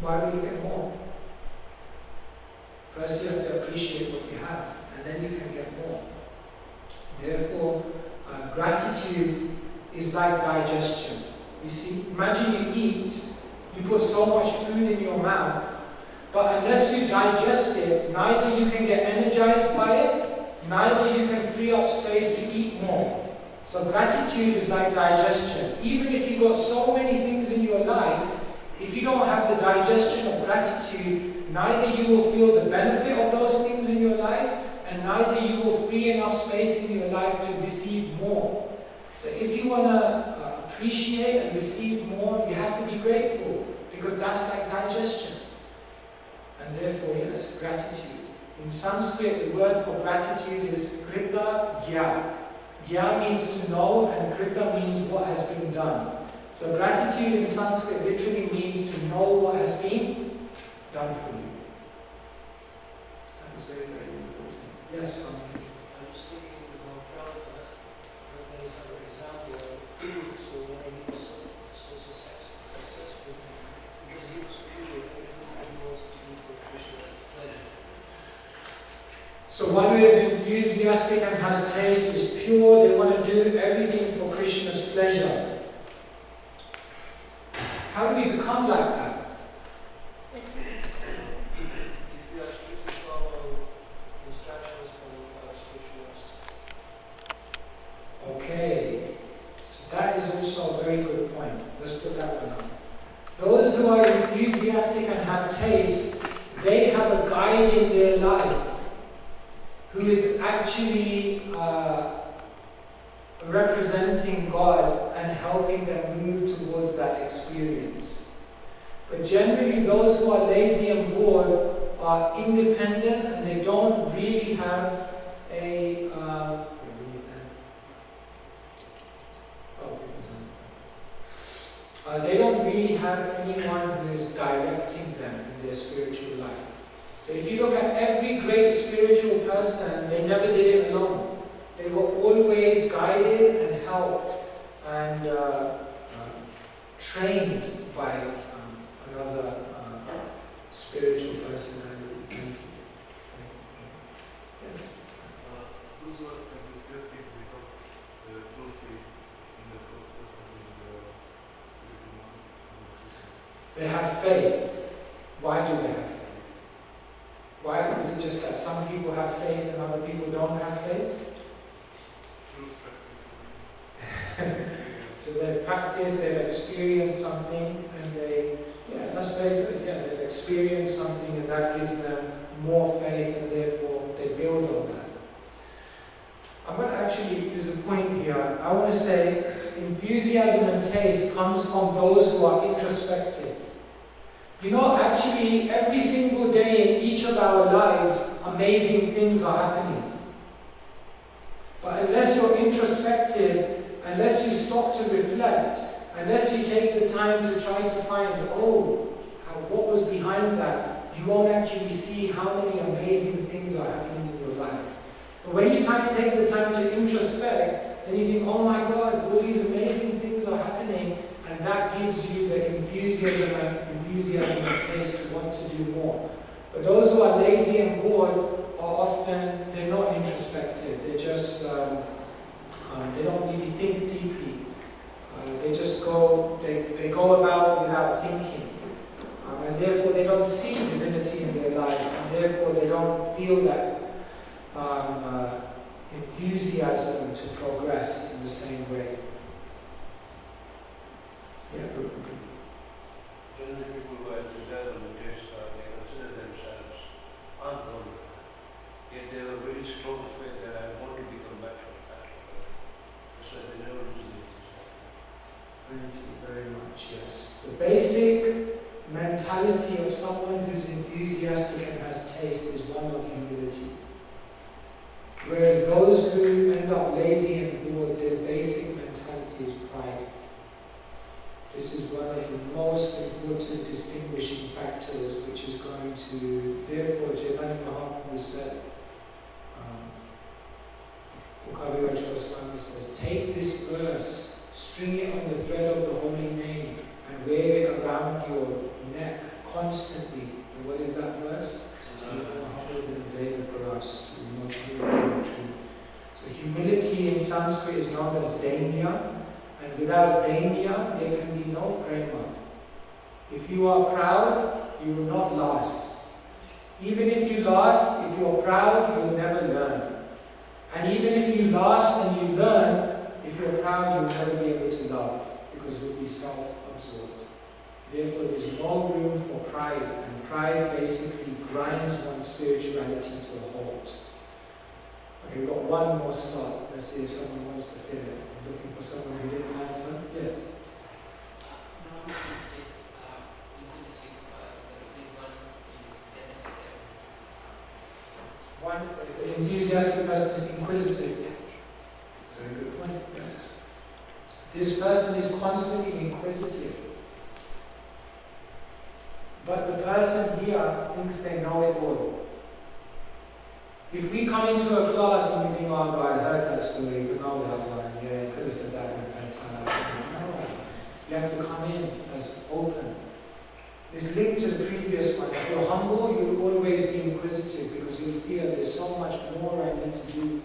why will you get more? First you have to appreciate what you have, and then you can get more. Therefore, gratitude is like digestion. imagine you eat, you put so much food in your mouth, but unless you digest it, neither you can get energized by it, neither you can free up space to eat more. So gratitude is like digestion. Even if you've got so many things in your life, if you don't have the digestion of gratitude, neither you will feel the benefit of those things in your life, and neither you will free enough space in your life to receive more. So if you want to appreciate and receive more, you have to be grateful, because that's like digestion. And therefore, yes, gratitude. In Sanskrit, the word for gratitude is krita gya. Gya means to know, and krita means what has been done. So gratitude in Sanskrit literally means to know what has been done for you. That is very, very important. Yes, I'm just thinking about Prabhupada, as an example. So when he was so successful, because he was pure, everything he wants to do for Krishna pleasure. So one who is enthusiastic and has taste is pure, they want to do everything for Krishna's pleasure. How do we become like that? If you are strictly follow instructions from our spiritualists. Okay, so that is also a very good point. Let's put that one on. Those who are enthusiastic and have taste, they have a guide in their life who is actually representing God and helping them move towards that experience. But generally, those who are lazy and bored are independent, and they don't really have a they don't really have anyone who is directing them in their spiritual life. So if you look at every great spiritual person, they never did it alone. They were always guided and helped and trained by another spiritual personality. Yes. Those who are enthusiastic, they have full faith in the process and in the spiritual. They have faith. Why do they have faith? Why is it just that some people have faith and other people don't have faith? So they've practiced, they've experienced something, and that's very good. Yeah, they've experienced something, and that gives them more faith, and therefore they build on that. I'm going to actually, there's a point here. I want to say enthusiasm and taste comes from those who are introspective. You know, actually, every single day in each of our lives, amazing things are happening. But unless you're introspective, unless you stop to reflect, unless you take the time to try to find, what was behind that, you won't actually see how many amazing things are happening in your life. But when you take the time to introspect, then you think, oh my God, all these amazing things are happening, and that gives you the enthusiasm and taste to want to do more. But those who are lazy and bored are often, they're not introspective. They're just, they don't really think deeply. They just go, they go about without thinking. And therefore they don't see divinity in their life. And therefore they don't feel that enthusiasm to progress in the same way. Yeah. Generally, people who are enthusiastic and taste, they consider themselves unborn. Yet they have a very strong faith that I want to become better. So they never lose the enthusiasm. Thank you very much. Yes. The basic mentality of someone who's enthusiastic and has taste is one of humility. Whereas those who end up lazy and bored, their basic mentality is pride. This is one of the most important distinguishing factors, which is going to, therefore, Chaitanya Mahaprabhu said, Bhagavan Keshava Swami says, take this verse, string it on the thread of the holy name, and wear it around your neck constantly. And what is that verse? So humility in Sanskrit is known as dainya, and without dainya there can be no prema. If you are proud, you will not last. Even if you last, if you are proud, you will never learn. And even if you last and you learn, if you are proud, you will never be able to love, because you will be self-absorbed. Therefore, there is no room for pride, and pride basically grinds one's spirituality to a halt. Okay, we've got one more slot. Let's see if someone wants to fill it. I'm looking for someone who didn't answer. Yes? One, the enthusiastic person is inquisitive. Very good point, yes. This person is constantly inquisitive. But the person here thinks they know it all. If we come into a class and we think, oh God, I heard that story, you know that one, yeah, you could have said that in a time. No. You have to come in as open. It's linked to the previous one. If you're humble, you'll always be inquisitive because you'll feel there's so much more I need to do.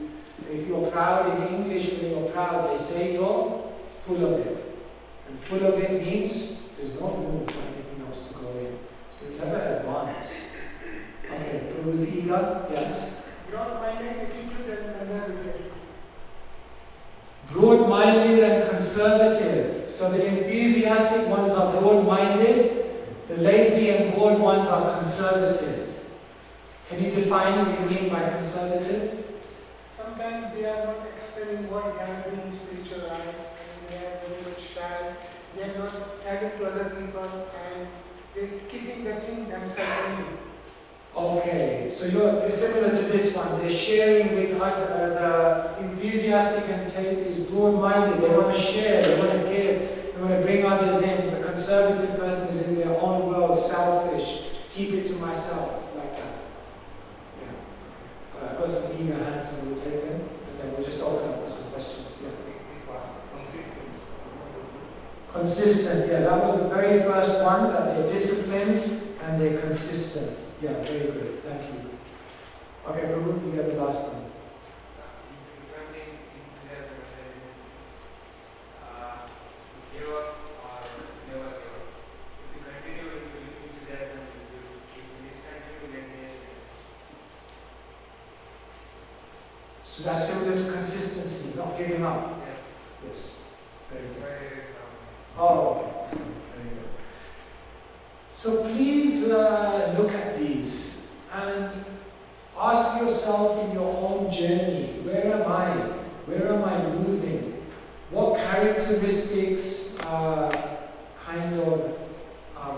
If you're proud, in English, when you're proud, they say you're full of it. And full of it means there's no room for anything else to go in. So you never advance. Okay, who's eager? Yes? Broad-minded attitude and conservative. Broad-minded and conservative. So the enthusiastic ones are broad-minded. The lazy and bored ones are conservative. Can you define what you mean by conservative? Sometimes they are not explaining what they are doing in spiritual life, and they are very much shy. They are not adding to other people, and they are keeping the thing themselves only. Okay, so you're similar to this one. They're sharing with the enthusiastic and is broad-minded. They want to share, they want to give, they want to bring others in. The conservative person is in their own world, selfish, keep it to myself, like that. Yeah. I've got some eager hands, so we'll take them, and then we'll just open up for some questions. Yeah. Consistent, yeah, that was the very first one, that they're disciplined and they're consistent. Yeah, very good, thank you. Okay, Prabhu, you get the last one. So that's similar to consistency, not giving up. Yes. Yes. Very good. Oh, okay. Very good. So please look at these and ask yourself in your own journey, where am I? Where am I moving? What characteristics kind of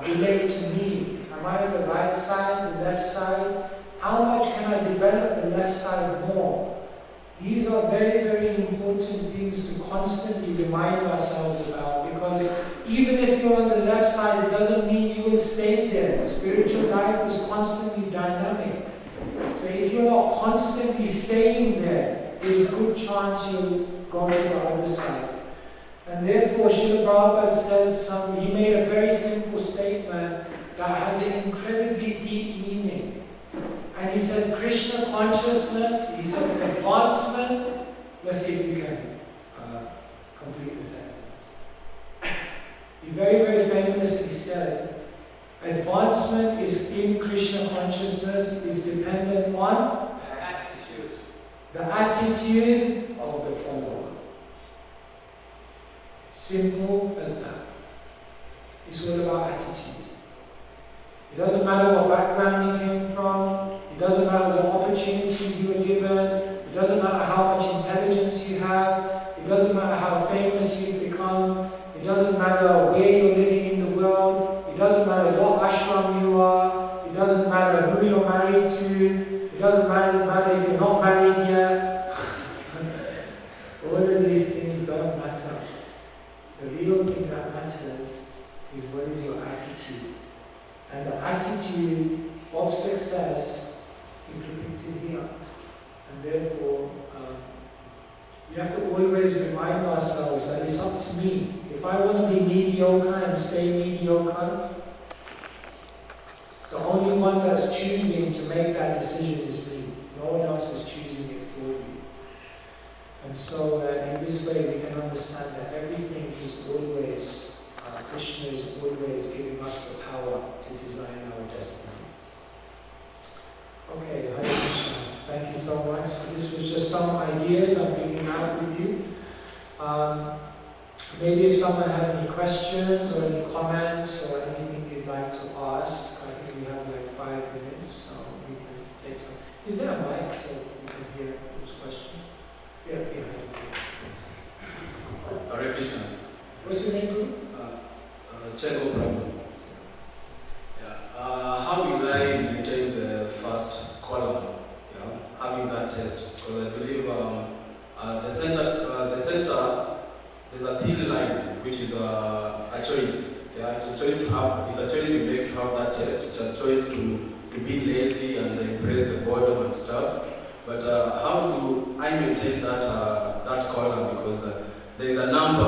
relate to me? Am I on the right side, the left side? How much can I develop the left side more? These are very, very important things to constantly remind ourselves about, because even if you're on the left side, it doesn't mean you will stay there. Spiritual life is constantly dynamic. So if you're not constantly staying there, there's a good chance you'll go to the other side. And therefore, Srila Prabhupada said he made a very simple statement that has an incredibly deep meaning. And he said, Krishna consciousness, he said, advancement. Let's see if you can complete the sentence. He very, very famously said, advancement is in Krishna consciousness is dependent on the attitude of the follower. Simple as that. It's all about attitude. It doesn't matter what background you came from. It doesn't matter what opportunities you were given. It doesn't matter how much intelligence you have. It doesn't matter how famous you've become. It doesn't matter where you're living in the world. It doesn't matter what ashram you are. It doesn't matter who you're married to. It doesn't matter if you're not married yet. All of these things don't matter. The real thing that matters is what is your attitude. And the attitude of success is depicted here. And therefore, we have to always remind ourselves that it's up to me. If I want to be mediocre and stay mediocre, the only one that's choosing to make that decision is me. No one else is choosing it for you. And so in this way we can understand that everything is always Krishna is always giving us the power to design our destiny. Okay, Hare Krishna. Thank you so much. So this was just some ideas I'm bringing out with you. Maybe if someone has any questions or any comments or anything you'd like to ask, I think we have like 5 minutes, so we can take some. Is there a mic so we can hear those questions? Yeah, Hare Krishna. What's your name, Guru? Chego Prabhu. Yeah. How will I maintain the first column? Having that test, because I believe the center, there's a thin line which is a choice. Yeah, it's a choice to have. It's a choice you make to have that test. It's a choice to be lazy and embrace the boredom and stuff. But how do I maintain that column? Because there is a number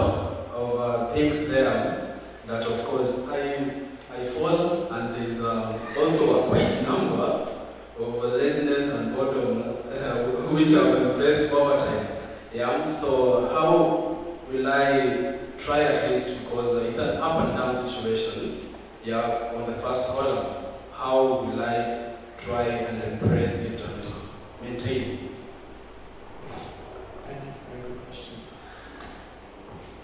of things there that, of course, I fall, and there is also a quite number of laziness and boredom which I've embraced over time. Yeah. So how will I try at least, because it's an up and down situation, yeah, on the first column, how will I try and embrace it and maintain it? Thank you. Very good question.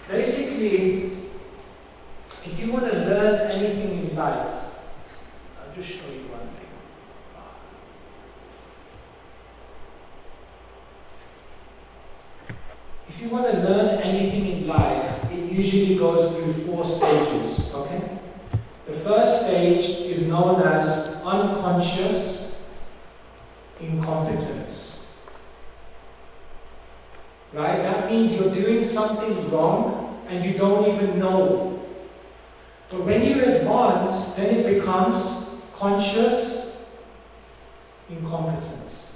Basically, if you want to learn anything in life, I'll just show you one thing. If you want to learn anything in life, it usually goes through 4 stages, okay? The first stage is known as unconscious incompetence. Right? That means you're doing something wrong and you don't even know. But when you advance, then it becomes conscious incompetence.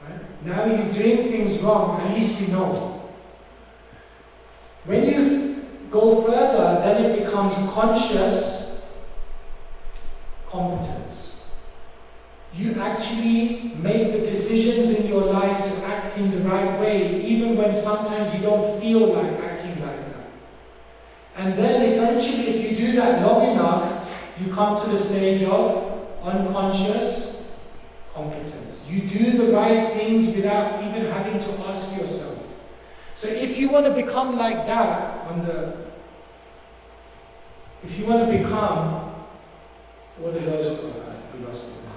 Right? Now you're doing things wrong, at least you know. When you go further, then it becomes conscious competence. You actually make the decisions in your life to act in the right way, even when sometimes you don't feel like acting like that. And then eventually, if you do that long enough, you come to the stage of unconscious competence. You do the right things without even having to ask yourself. So if you want to become like that, if you want to become, what are those? We lost it now.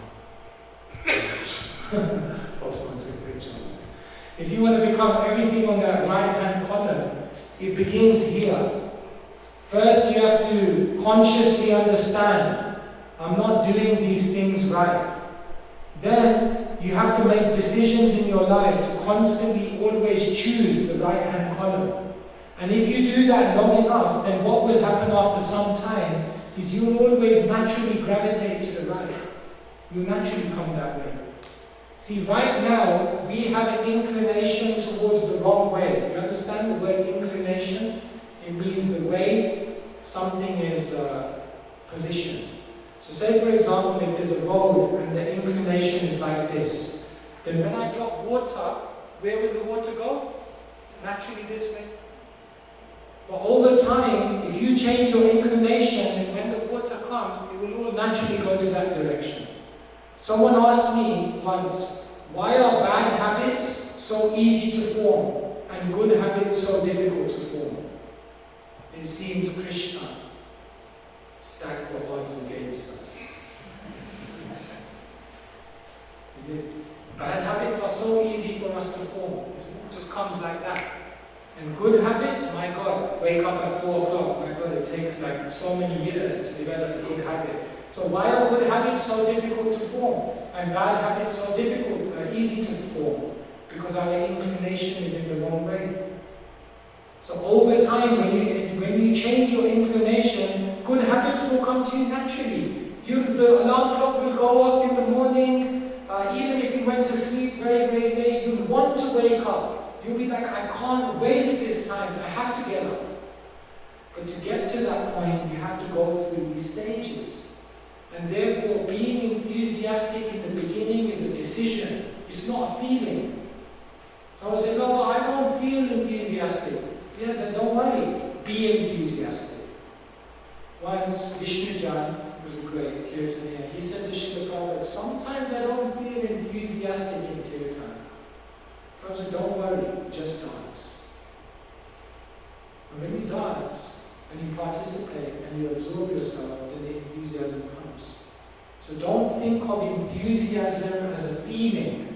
If you want to become everything on that right-hand column, it begins here. First, you have to consciously understand, I'm not doing these things right. Then, you have to make decisions in your life to constantly always choose the right-hand column. And if you do that long enough, then what will happen after some time is you'll always naturally gravitate to the right. You'll naturally come that way. See, right now, we have an inclination towards the wrong way. You understand the word inclination? It means the way something is positioned. So say, for example, if there's a road and the inclination is like this, then when I drop water, where will the water go? Naturally this way. But over time, if you change your inclination, and when the water comes, it will all naturally go to that direction. Someone asked me once, why are bad habits so easy to form and good habits so difficult to form? It seems Krishna stacked the odds against us. Is it? Bad habits are so easy for us to form. It just comes like that. And good habits, my God, wake up at 4 o'clock. My God, it takes like so many years to develop a good habit. So why are good habits so difficult to form? And bad habits so easy to form? Because our inclination is in the wrong way. So over time, when you change your inclination, good habits will come to you naturally. The alarm clock will go off in the morning. Even if you went to sleep very, very late, you'll want to wake up. You'll be like, I can't waste this time. I have to get up. But to get to that point, you have to go through these stages. And therefore, being enthusiastic in the beginning is a decision. It's not a feeling. Someone say, no, but I don't feel enthusiastic. Yeah, then don't worry. Be enthusiastic. Once, Vishnujan, who was a great kirtaniya, he said to Srila Prabhupada, sometimes I don't feel enthusiastic in kirtan. Prabhupada said, don't worry, just dance. And when you dance, and you participate, and you absorb yourself, then the enthusiasm comes. So don't think of enthusiasm as a feeling.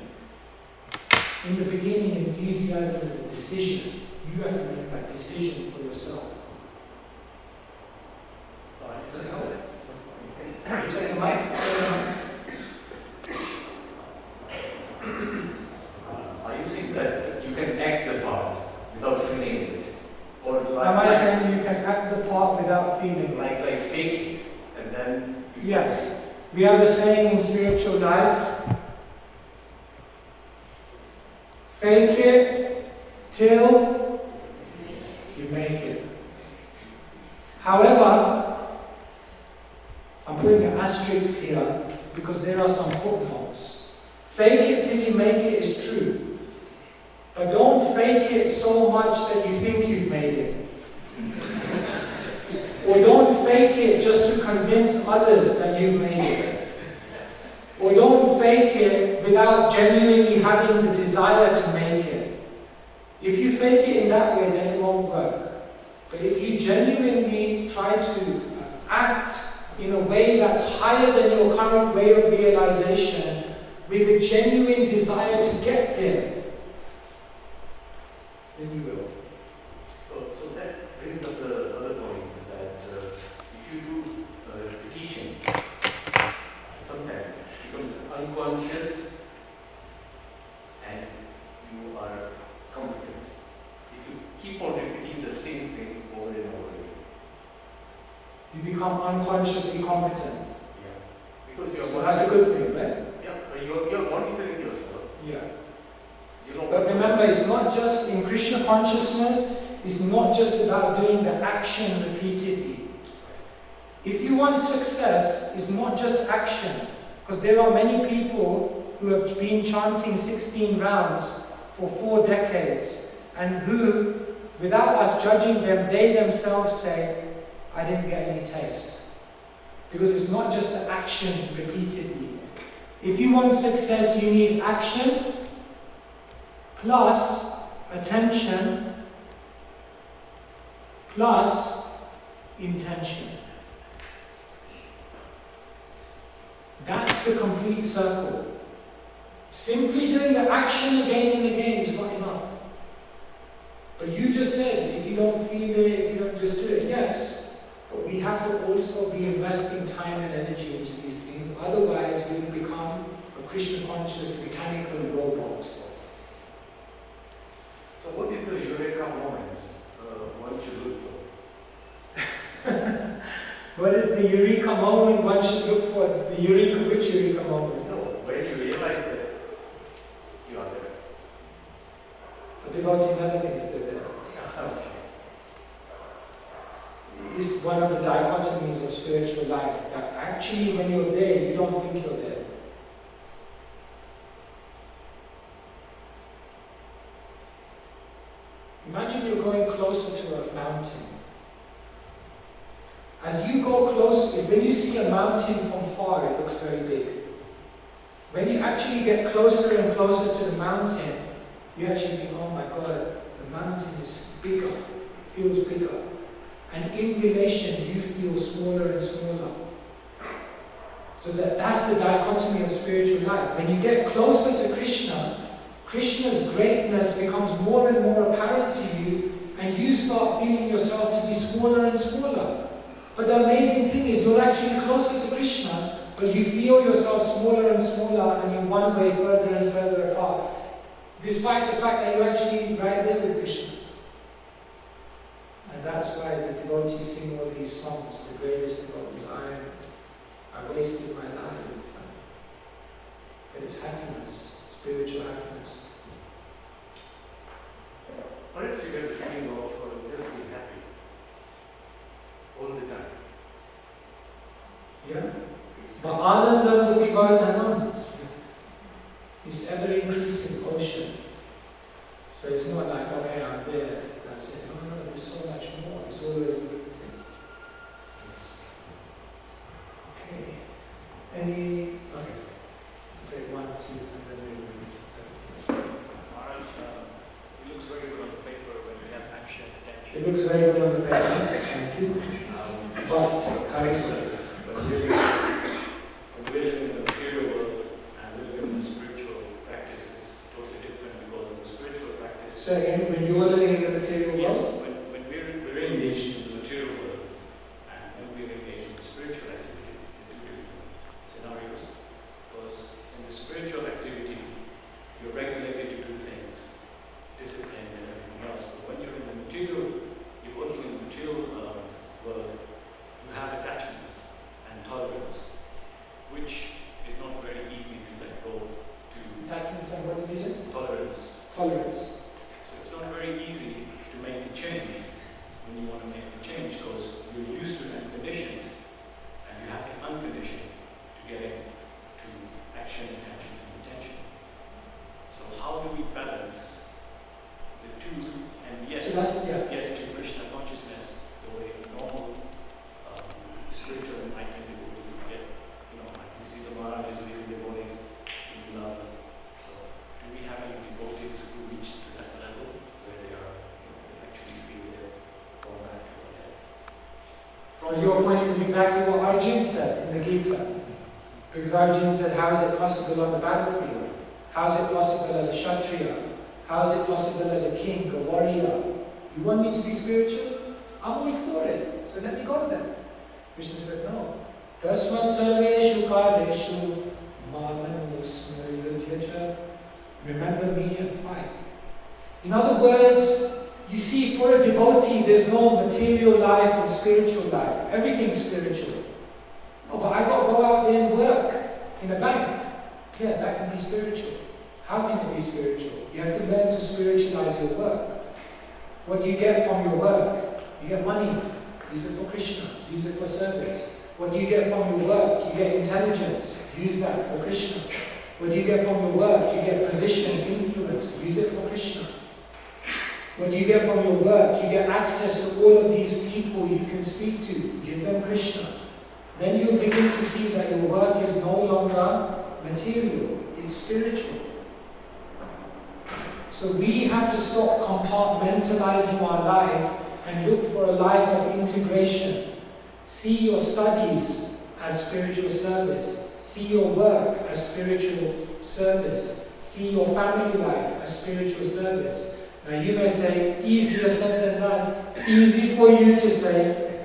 In the beginning, enthusiasm is a decision. You have to make that decision for yourself. Does that help? Take the mic. Are you saying that you can act the part without feeling it? Or like, Am I saying you can act the part without feeling it? Like fake it and then... Yes. We have a saying in spiritual life, fake it till you make it. However, I'm putting an asterisk here because there are some footnotes. Fake it till you make it is true. But don't fake it so much that you think you've made it. Or don't fake it just to convince others that you've made it. Or don't fake it without genuinely having the desire to make it. If you fake it in that way, then it won't work. But if you genuinely try to act in a way that's higher than your current way of realization, with a genuine desire to get there, then you will. So that brings up the other point that if you do repetition, sometimes it becomes unconscious and you are competent. If you keep on repeating the same thing over and over again, you become unconsciously competent. Yeah. Because you're So that's a good thing, right? Yeah, but you're monitoring yourself. Yeah. You know, But remember, it's not just in Krishna consciousness, it's not just about doing the action repeatedly. If you want success, it's not just action. Because there are many people who have been chanting 16 rounds for 4 decades and who, without us judging them, they themselves say, I didn't get any taste. Because it's not just the action repeatedly. If you want success, you need action plus attention plus intention. That's the complete circle. Simply doing the action again and again is not enough. But you just said, if you don't feel it, if you don't just do it, yes. But we have to also be investing time and energy into these things. Otherwise, we will become a Krishna conscious mechanical robot. so what is the eureka moment one should look for? What is the eureka moment one should look for? The eureka, which eureka moment? No, when you realize that you are there. A devotee never thinks they're there. Okay. It's one of the dichotomies of spiritual life, that actually when you're there, you don't think you're there. Imagine you're going closer to a mountain. As you go closer, when you see a mountain from far, it looks very big. When you actually get closer and closer to the mountain, you actually think, oh my God, the mountain is bigger, feels bigger. And in relation, you feel smaller and smaller. So that's the dichotomy of spiritual life. When you get closer to Krishna, Krishna's greatness becomes more and more apparent to you, and you start feeling yourself to be smaller and smaller. But the amazing thing is, you're actually closer to Krishna, but you feel yourself smaller and smaller, and you're one way further and further apart, despite the fact that you're actually right there with Krishna. And that's why the devotees sing all these songs, the greatest devotees. I wasted my life. But it's happiness, spiritual happiness. Perhaps you get the feeling of just being happy all the time. Yeah? But Anandam Buddhivardhanam is ever increasing ocean. So it's not like, okay, I'm there, that's it. No, there's so much more. It's always increasing. Any? Okay. Take 1, 2, and then maybe. Maharaj, it looks very good on the paper when we have action, attention. It looks very good on the paper. Thank you. But really, when we live in the material world and we live in the spiritual practice, it's totally different because in the spiritual practice. So again, when you are living in the material world? Yes, when we're engaged in the material world and when we're engaged in the spiritual activities, in two different scenarios. Because in the spiritual activity, you're regulated to do things, discipline and everything else. But when you're in the material, you're working in the material world, you have attachments and tolerance, which is not very easy to let go to. Attachments and what is it? Tolerance. Tolerance. So it's not very easy to make the change when you want to make the change because you're used to it and conditioned, and you have to be unconditioned to get into action, attention, and intention. So how do we balance the two and yet, yes, to Krishna consciousness the way normal spiritual enlightened people do get, like we see the Maharajas leading devotees in love. So do we have any devotees who reach to that level where they are, they actually feel they're going back to what they From your point is exactly what Arjuna said in the Gita. Because Arjuna said, how is it possible on the battlefield? How is it possible as a Kshatriya? How is it possible as a king, a warrior? You want me to be spiritual? I'm all for it. So let me go then. Krishna said, no. Tasmat sarveshu kaleshu mamanusmari yudhyacha. Remember me and fight. In other words, you see, for a devotee, there's no material life and spiritual life. Everything's spiritual. Oh, but I got to go out there and work in a bank. Yeah, that can be spiritual. How can it be spiritual? You have to learn to spiritualize your work. What do you get from your work? You get money. Use it for Krishna. Use it for service. What do you get from your work? You get intelligence. Use that for Krishna. What do you get from your work? You get position, influence. Use it for Krishna. What do you get from your work? You get access to all of these people you can speak to. Give them Krishna. Then you'll begin to see that your work is no longer material. It's spiritual. So we have to stop compartmentalizing our life and look for a life of integration. See your studies as spiritual service. See your work as spiritual service. See your family life as spiritual service. Now you may say, easier said than done. Easy for you to say.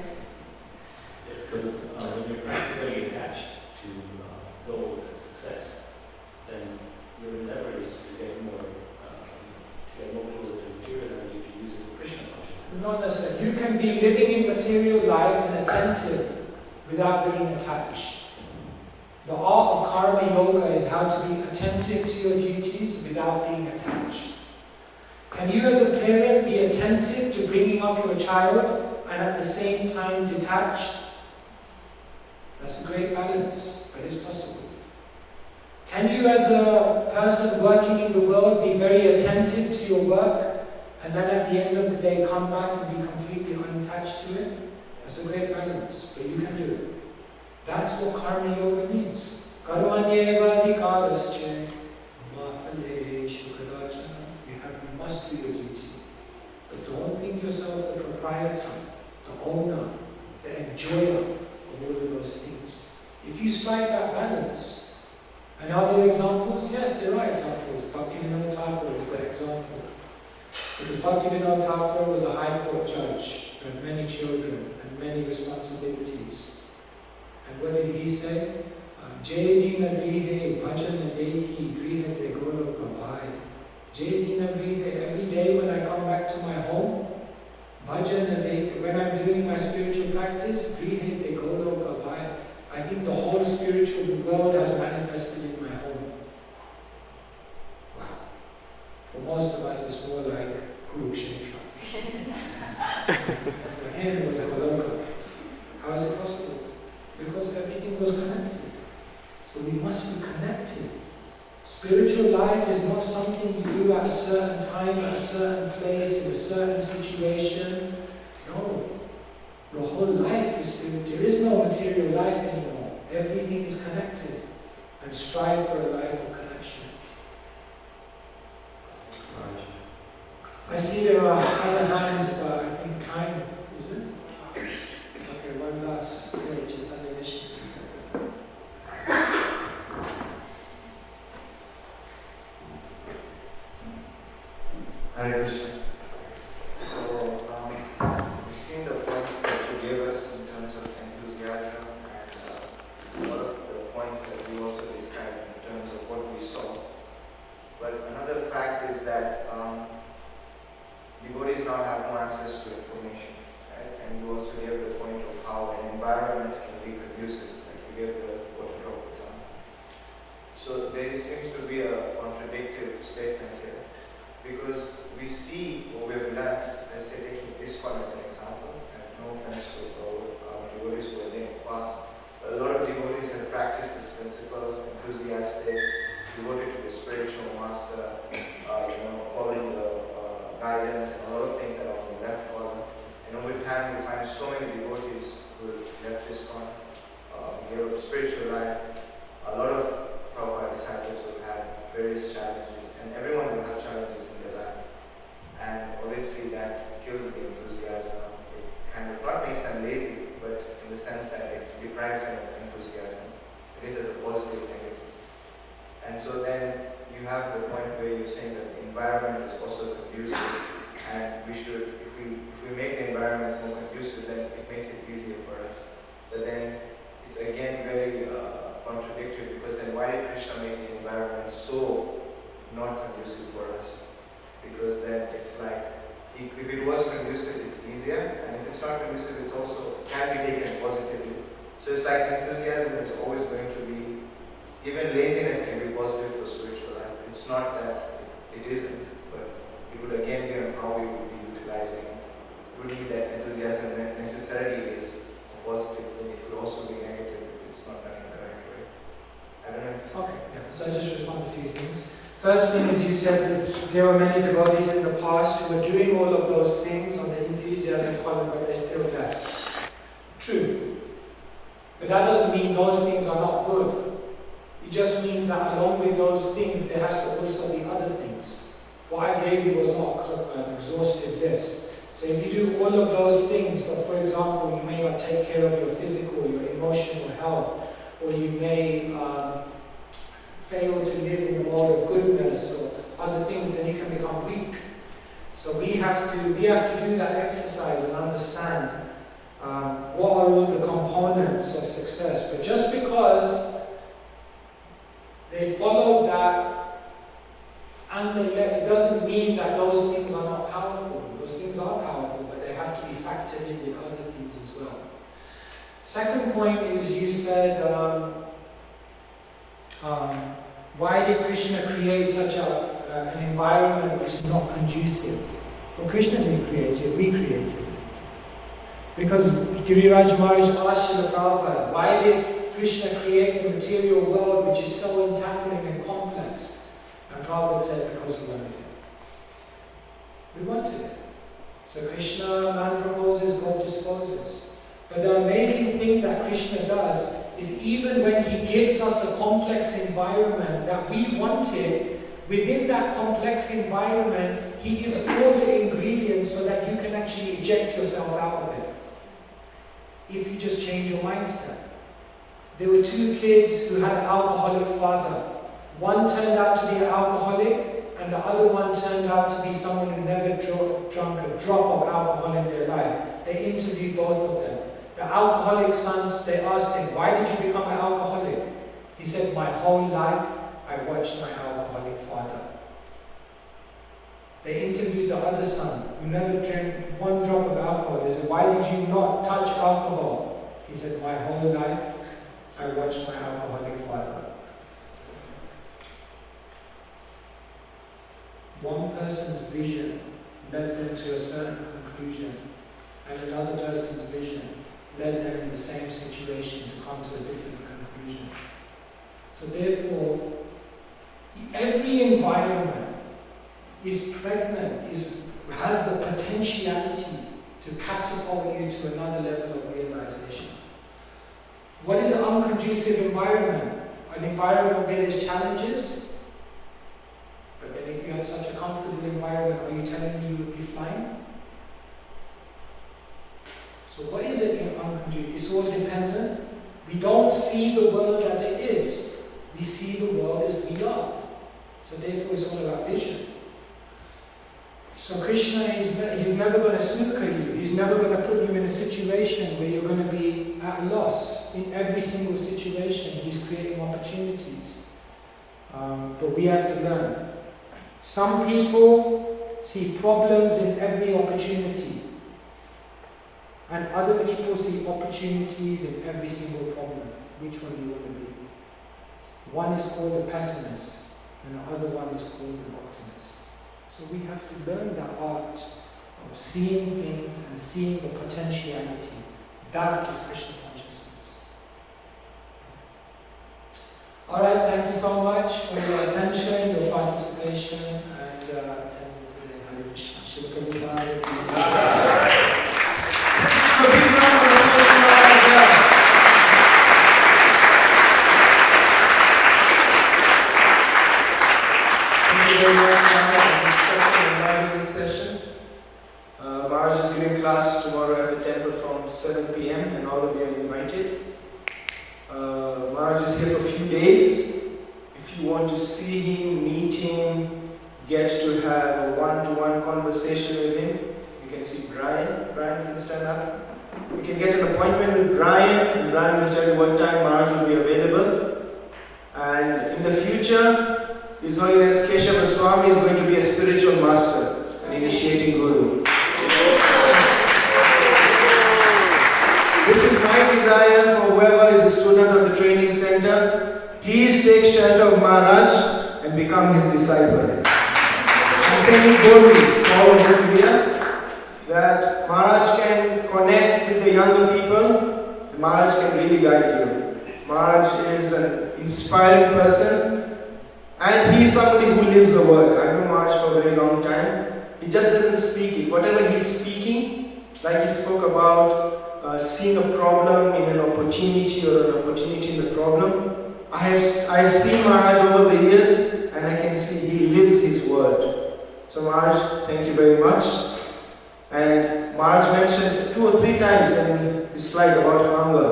Yes, because when you're practically attached to goals and success, then your endeavor is to get more closer to material energy to use it for Krishna consciousness. Not necessarily. You can be living in material life and attentive without being attached. The art of karma yoga is how to be attentive to your duties without being attached. Can you as a parent be attentive to bringing up your child and at the same time detached? That's a great balance, but it's possible. Can you as a person working in the world be very attentive to your work and then at the end of the day come back and be completely unattached to it? That's a great balance, but you can do it. That's what karma yoga means. Karmanyeva adhikarascha ma phaleshu kadachana. You must do your duty. But don't think yourself the proprietor, the owner, the enjoyer of all of those things. If you strike that balance, and are there examples? Yes, there are examples. Bhaktivinoda Thakur is the example. Because Bhaktivinoda Thakur was a high court judge, had many children and many responsibilities. And what did he say? Jaydina grihe bhajana deki grihe te goloka bhai. Jaydina grihe, every day when I come back to my home, bhajana deki, when I'm doing my spiritual practice, grihe te goloka bhai. I think the whole spiritual world has manifested in my home. Wow. For most of us, it's more like Kurukshetra. For him, it was a Goloka. How is it possible? Because everything was connected. So we must be connected. Spiritual life is not something you do at a certain time, at a certain place, in a certain situation. No. Your whole life is spiritual. There is no material life anymore. everything is connected, and strive for a life of connection. I see there are other hands, but I think time, is it? Okay, one last. Okay, Chaitanya Vishnu. Hare Krishna. So, we've seen the points that you gave us in terms of enthusiasm and all of the points that we also described in terms of what we saw. But another fact is that devotees now have more access to information, right? And you also gave the point of how an environment can be conducive, like you gave the water drop example. So there seems to be a contradictory statement here, because we see or we've learned, let's say taking this one as an example, and no offense to our devotees who are there in the past, but a lot of devotees have practiced these principles, enthusiastic, devoted to the spiritual master, following the guidance and a lot of things that are on the left column. And over time we find so many devotees who left this one, gave up spiritual life. A lot of Prabhupada disciples will have various challenges, and everyone will have challenges in their life. And obviously that kills the enthusiasm. It kind of not makes them lazy, but in the sense that it deprives them of enthusiasm. It is as a positive negative. And so then you have the point where you're saying that the environment is also conducive, and we should, if we make the environment more conducive, then it makes it easier for us. But then it's again very contradictory, because then why did Krishna make the environment so not conducive for us? Because then it's like, if it was conducive, it's easier, and if it's not conducive, it's also can be taken positively. So it's like enthusiasm is always going to be, even laziness can be positive for spiritual life. It's not that it isn't, but it would again be on how we would be utilizing it. It wouldn't be that enthusiasm necessarily is a positive thing. It could also be negative if it's not done in the right way. I don't know. Okay, yeah. So I just respond to a few things. First thing is, you said that there were many devotees in the past who were doing all of those things on the enthusiasm column, but they're still there. True. But that doesn't mean those things are not good. It just means that along with those things, there has to also be other things. What I gave you was not an exhaustive list. So if you do all of those things, but for example, you may not take care of your physical, your emotional health, or you may fail to live in the mode of goodness or other things, then you can become weak. So we have to do that exercise and understand what are all the components of success. But just because they followed that and they let, it doesn't mean that those things are not powerful. Those things are powerful, but they have to be factored in with other things as well. Second point is, you said, why did Krishna create such an environment which is not conducive? Well, Krishna didn't create it, we created it. Because Giriraj Maharaj asked Srila Prabhupada, why did Krishna create the material world which is so entangling and complex? And Prabhupada said, because we wanted it. We wanted it. So Krishna, man proposes, God disposes. But the amazing thing that Krishna does is, even when he gives us a complex environment that we wanted, within that complex environment, he gives all the ingredients so that you can actually eject yourself out of it. If you just change your mindset. There were two kids who had an alcoholic father. One turned out to be an alcoholic, and the other one turned out to be someone who never drunk a drop of alcohol in their life. They interviewed both of them. The alcoholic sons, they asked him, why did you become an alcoholic? He said, my whole life I watched my alcoholic father. They interviewed the other son, who never drank one drop of alcohol. They said, why did you not touch alcohol? He said, my whole life I watched my alcoholic father. One person's vision led them to a certain conclusion, and another person's vision led them in the same situation to come to a different conclusion. So therefore, every environment is pregnant, has the potentiality to catapult you to another level of realization. What is uncontrolled conducive environment, an environment where there's challenges. But then if you have such a comfortable environment, are you telling me you would be flying? So what is it in unconducive? It's all dependent. We don't see the world as it is. We see the world as we are. So therefore it's all about vision. So Krishna he's never going to snooker you. He's never going to put you in a situation where you're going to be at a loss. In every single situation, he's creating opportunities. But we have to learn. Some people see problems in every opportunity. And other people see opportunities in every single problem. Which one do you want to be? One is called a pessimist, and the other one is called an optimist. So we have to learn the art of seeing things and seeing the potentiality. That is Krishna consciousness. Alright, thank you so much for your attention, your participation, and attending today. Hare Krishna. Shila Prabhupada. Thank you very much. Session. Maharaj is giving class tomorrow at the temple from 7 p.m. and all of you are invited. Maharaj is here for a few days. If you want to see him, meet him, get to have a one-to-one conversation with him, you can see Brian. Brian can stand up. You can get an appointment with Brian, and Brian will tell you what time Maharaj will be available. And in the future, His Holiness Keshava Swami is going to be a spiritual master, an initiating guru. This is my desire for whoever is a student of the training center. Please take shelter of Maharaj and become his disciple. I'm saying boldly, all over here, that Maharaj can connect with the younger people, and Maharaj can really guide you. Maharaj is an inspiring person, and he is somebody who lives the word. I know Maharaj for a very long time. He just doesn't speak it. Whatever he's speaking, like he spoke about seeing a problem in an opportunity or an opportunity in the problem. I have seen Maharaj over the years, and I can see he lives his word. So Maharaj, thank you very much. And Maharaj mentioned 2 or 3 times in his slide about hunger.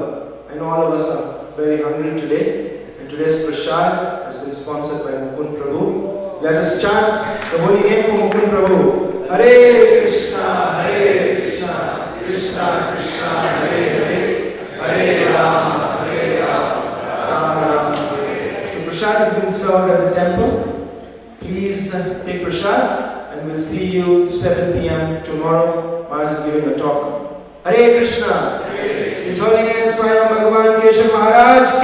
I know all of us are very hungry today. And today's prasad has been sponsored by Mukund Prabhu. Let us chant the holy name for Mukund Prabhu. Hare Krishna, Hare Krishna, Krishna Krishna, Hare Hare, Hare Rama, Hare Rama, Rama Rama, Hare. So prasad has been served at the temple. Please take prasad. And we'll see you 7 p.m. tomorrow. Maharaj is giving a talk. Hare Krishna. His Holiness Svayam Bhagavan Keshava Maharaja.